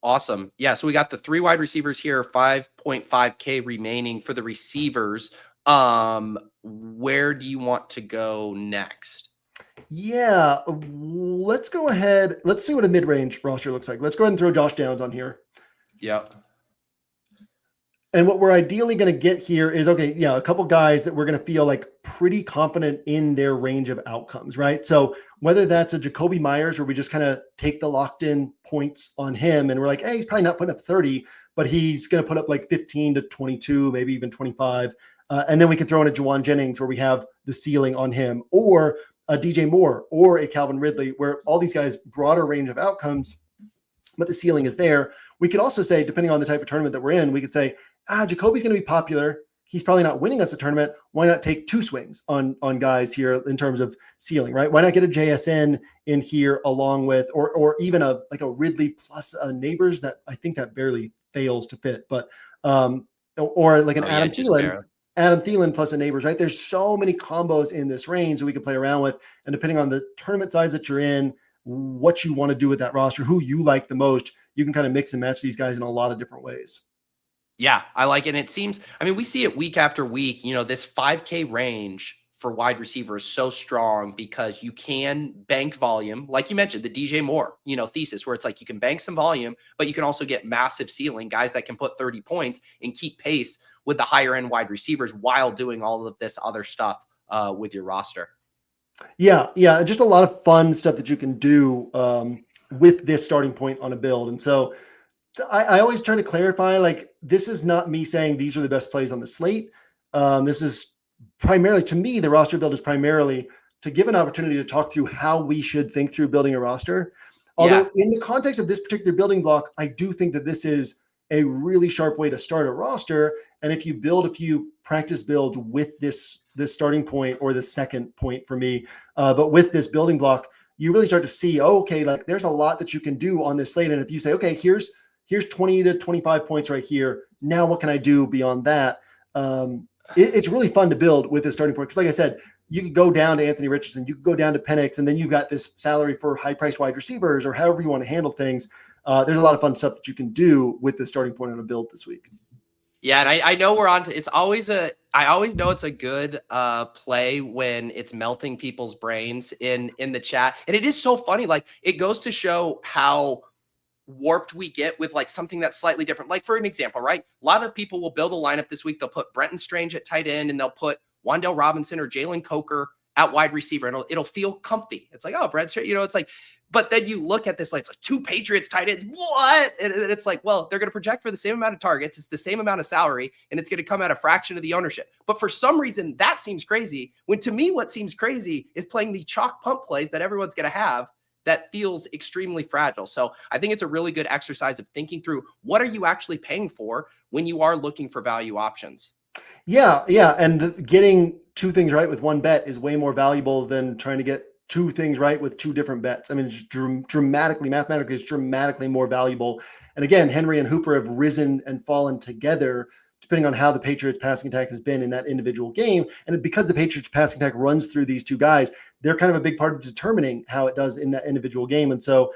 Awesome. Yeah. So we got the 3 wide receivers here, 5.5K remaining for the receivers. Where do you want to go next? Yeah, let's go ahead. Let's see what a mid-range roster looks like. Let's go ahead and throw Josh Downs on here. Yep. And what we're ideally going to get here is, a couple guys that we're going to feel like pretty confident in their range of outcomes, right? So whether that's a Jacoby Myers, where we just kind of take the locked in points on him and we're like, hey, he's probably not putting up 30, but he's going to put up like 15 to 22, maybe even 25. And then we can throw in a Juwan Jennings where we have the ceiling on him, or a DJ Moore or a Calvin Ridley, where all these guys broader range of outcomes, but the ceiling is there. We could also say, depending on the type of tournament that we're in, we could say, Jacoby's going to be popular. He's probably not winning us a tournament. Why not take 2 swings on guys here in terms of ceiling, right? Why not get a JSN in here along with, or even a Ridley plus a Nabers that I think that barely fails to fit, but or like an Adam Thielen. Adam Thielen plus a Nabers, right? There's so many combos in this range that we can play around with. And depending on the tournament size that you're in, what you want to do with that roster, who you like the most, you can kind of mix and match these guys in a lot of different ways. Yeah, I like it. And it seems, I mean, we see it week after week, this 5K range for wide receiver is so strong because you can bank volume. Like you mentioned, the DJ Moore, thesis, where it's like you can bank some volume, but you can also get massive ceiling, guys that can put 30 points and keep pace with the higher end wide receivers while doing all of this other stuff with your roster. Yeah. Just a lot of fun stuff that you can do with this starting point on a build. And so I always try to clarify, like, this is not me saying these are the best plays on the slate. This is primarily, to me, the roster build is primarily to give an opportunity to talk through how we should think through building a roster. Although in the context of this particular building block, I do think that this is a really sharp way to start a roster. And if you build a few practice builds with this starting point, or the second point for me, but with this building block, you really start to see, okay, like there's a lot that you can do on this slate. And if you say, okay, here's 20 to 25 points right here. Now what can I do beyond that? It's really fun to build with this starting point. Because like I said, you could go down to Anthony Richardson, you could go down to Penix, and then you've got this salary for high-priced wide receivers, or however you want to handle things. There's a lot of fun stuff that you can do with the starting point on a build this week. Yeah, and I know we're on to, I always know it's a good play when it's melting people's brains in the chat. And it is so funny. Like, it goes to show how warped we get with like something that's slightly different. Like, for an example, right? A lot of people will build a lineup this week. They'll put Brenton Strange at tight end, and they'll put Wan'Dale Robinson or Jalen Coker at wide receiver, and it'll feel comfy. It's like, oh, Brent Strange, it's like, but then you look at this play, it's like 2 Patriots tight ends. What? And it's like, well, they're going to project for the same amount of targets. It's the same amount of salary, and it's going to come at a fraction of the ownership. But for some reason, that seems crazy. When to me, what seems crazy is playing the chalk pump plays that everyone's going to have that feels extremely fragile. So I think it's a really good exercise of thinking through, what are you actually paying for when you are looking for value options? Yeah. And getting 2 things right with 1 bet is way more valuable than trying to get 2 things right with 2 different bets. I mean, it's mathematically, it's dramatically more valuable. And again, Henry and Hooper have risen and fallen together depending on how the Patriots passing attack has been in that individual game. And because the Patriots passing attack runs through these 2 guys, they're kind of a big part of determining how it does in that individual game. And so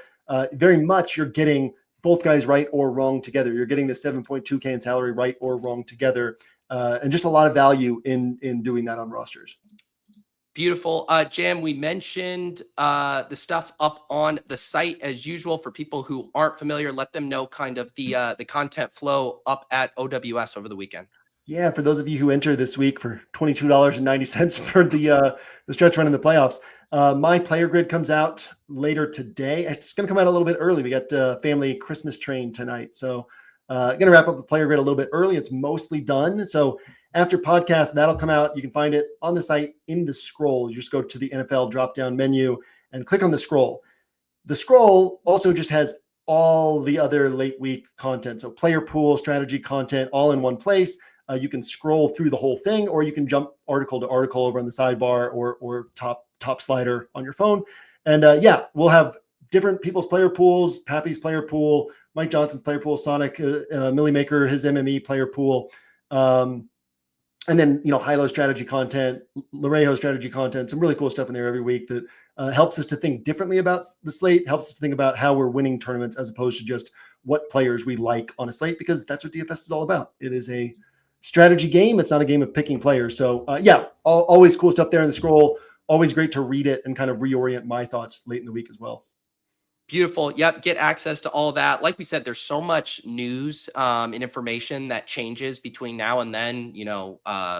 very much you're getting both guys right or wrong together. You're getting the 7.2K in salary right or wrong together. And just a lot of value in doing that on rosters. Beautiful. Jam, we mentioned the stuff up on the site as usual. For people who aren't familiar, let them know kind of the content flow up at OWS over the weekend. Yeah, for those of you who enter this week for $22.90 for the stretch run in the playoffs, my player grid comes out later today. It's going to come out a little bit early. We got family Christmas train tonight, so going to wrap up the player grid a little bit early. It's mostly done, so after podcast, that'll come out. You can find it on the site in the scroll. You just go to the NFL drop-down menu and click on the scroll. The scroll also just has all the other late week content. So player pool, strategy content, all in one place. You can scroll through the whole thing, or you can jump article to article over on the sidebar or top slider on your phone. And we'll have different people's player pools, Pappy's player pool, Mike Johnson's player pool, Sonic, Millie Maker, his MME player pool. And then, high-low strategy content, Larejo strategy content, some really cool stuff in there every week that helps us to think differently about the slate, helps us to think about how we're winning tournaments as opposed to just what players we like on a slate, because that's what DFS is all about. It is a strategy game. It's not a game of picking players. So, always cool stuff there in the scroll. Always great to read it and kind of reorient my thoughts late in the week as well. Beautiful. Yep. Get access to all that. Like we said, there's so much news and information that changes between now and then,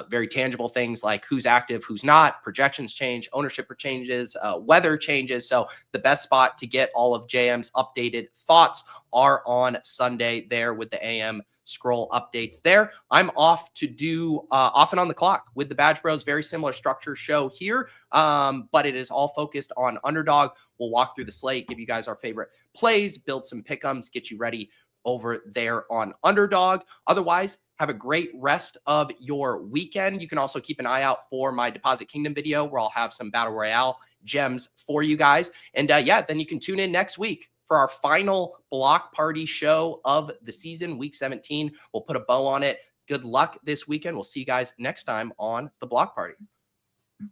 very tangible things like who's active, who's not, projections change, ownership changes, weather changes. So the best spot to get all of JM's updated thoughts are on Sunday there with the AM scroll updates there. I'm off to do off and on the clock with the Badge Bros. Very similar structure show here, but it is all focused on underdog. We'll walk through the slate, give you guys our favorite plays, build some pick'ems, get you ready over there on underdog. Otherwise, have a great rest of your weekend. You can also keep an eye out for my Deposit Kingdom video where I'll have some Battle Royale gems for you guys. And then you can tune in next week for our final block party show of the season, week 17. We'll put a bow on it. Good luck this weekend. We'll see you guys next time on the block party.